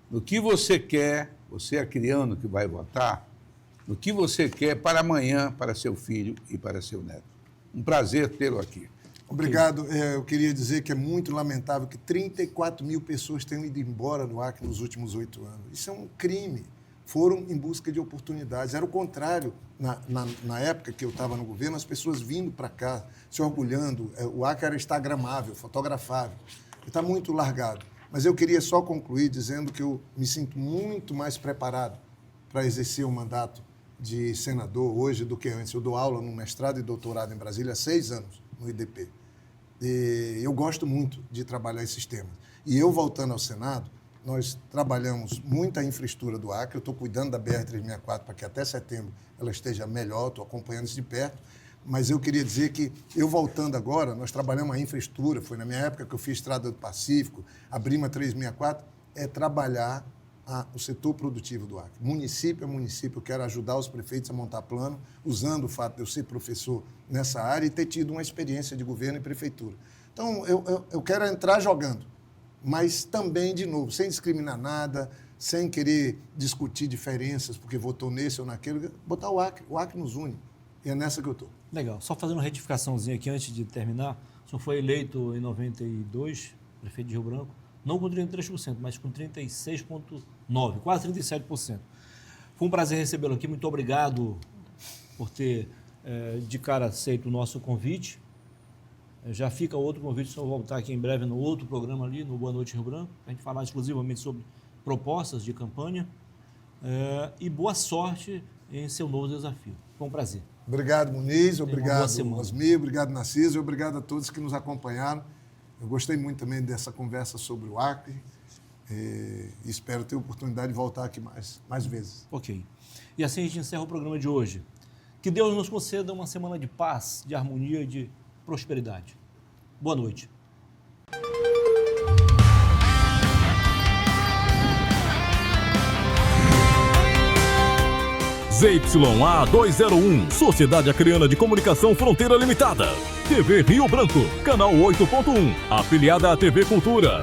no que você quer, você acriano que vai votar, no que você quer para amanhã, para seu filho e para seu neto. Um prazer tê-lo aqui. Obrigado. Eu queria dizer que é muito lamentável que 34 mil pessoas tenham ido embora do Acre nos últimos 8 anos. Isso é um crime. Foram em busca de oportunidades. Era o contrário. Na época que eu estava no governo, as pessoas vindo para cá, se orgulhando. O Acre era instagramável, fotografável. Está muito largado. Mas eu queria só concluir dizendo que eu me sinto muito mais preparado para exercer o mandato de senador hoje do que antes. Eu dou aula no mestrado e doutorado em Brasília há 6 anos, no IDP. E eu gosto muito de trabalhar esses temas. E eu, voltando ao Senado, nós trabalhamos muita infraestrutura do Acre. Eu estou cuidando da BR-364 para que até setembro ela esteja melhor, estou acompanhando isso de perto. Mas eu queria dizer que, eu voltando agora, nós trabalhamos a infraestrutura, foi na minha época que eu fiz Estrada do Pacífico, a Brima 364, é trabalhar o setor produtivo do Acre. Município a município, eu quero ajudar os prefeitos a montar plano, usando o fato de eu ser professor nessa área e ter tido uma experiência de governo e prefeitura. Então, eu quero entrar jogando, mas também, de novo, sem discriminar nada, sem querer discutir diferenças, porque votou nesse ou naquele, botar o Acre nos une. E é nessa que eu estou. Legal. Só fazendo uma retificaçãozinha aqui antes de terminar. O senhor foi eleito em 92, prefeito de Rio Branco, não com 33%, mas com 36,9%, quase 37%. Foi um prazer recebê-lo aqui. Muito obrigado por ter, de cara, aceito o nosso convite. Já fica outro convite, o senhor voltar aqui em breve no outro programa ali, no Boa Noite Rio Branco, para a gente falar exclusivamente sobre propostas de campanha. E boa sorte em seu novo desafio. Foi um prazer. Obrigado, Muniz. Obrigado, Osmir. Obrigado, Narciso. E obrigado a todos que nos acompanharam. Eu gostei muito também dessa conversa sobre o Acre. E espero ter a oportunidade de voltar aqui mais vezes. Ok. E assim a gente encerra o programa de hoje. Que Deus nos conceda uma semana de paz, de harmonia e de prosperidade. Boa noite. ZYA 201, Sociedade Acreana de Comunicação Fronteira Limitada. TV Rio Branco, canal 8.1, afiliada à TV Cultura.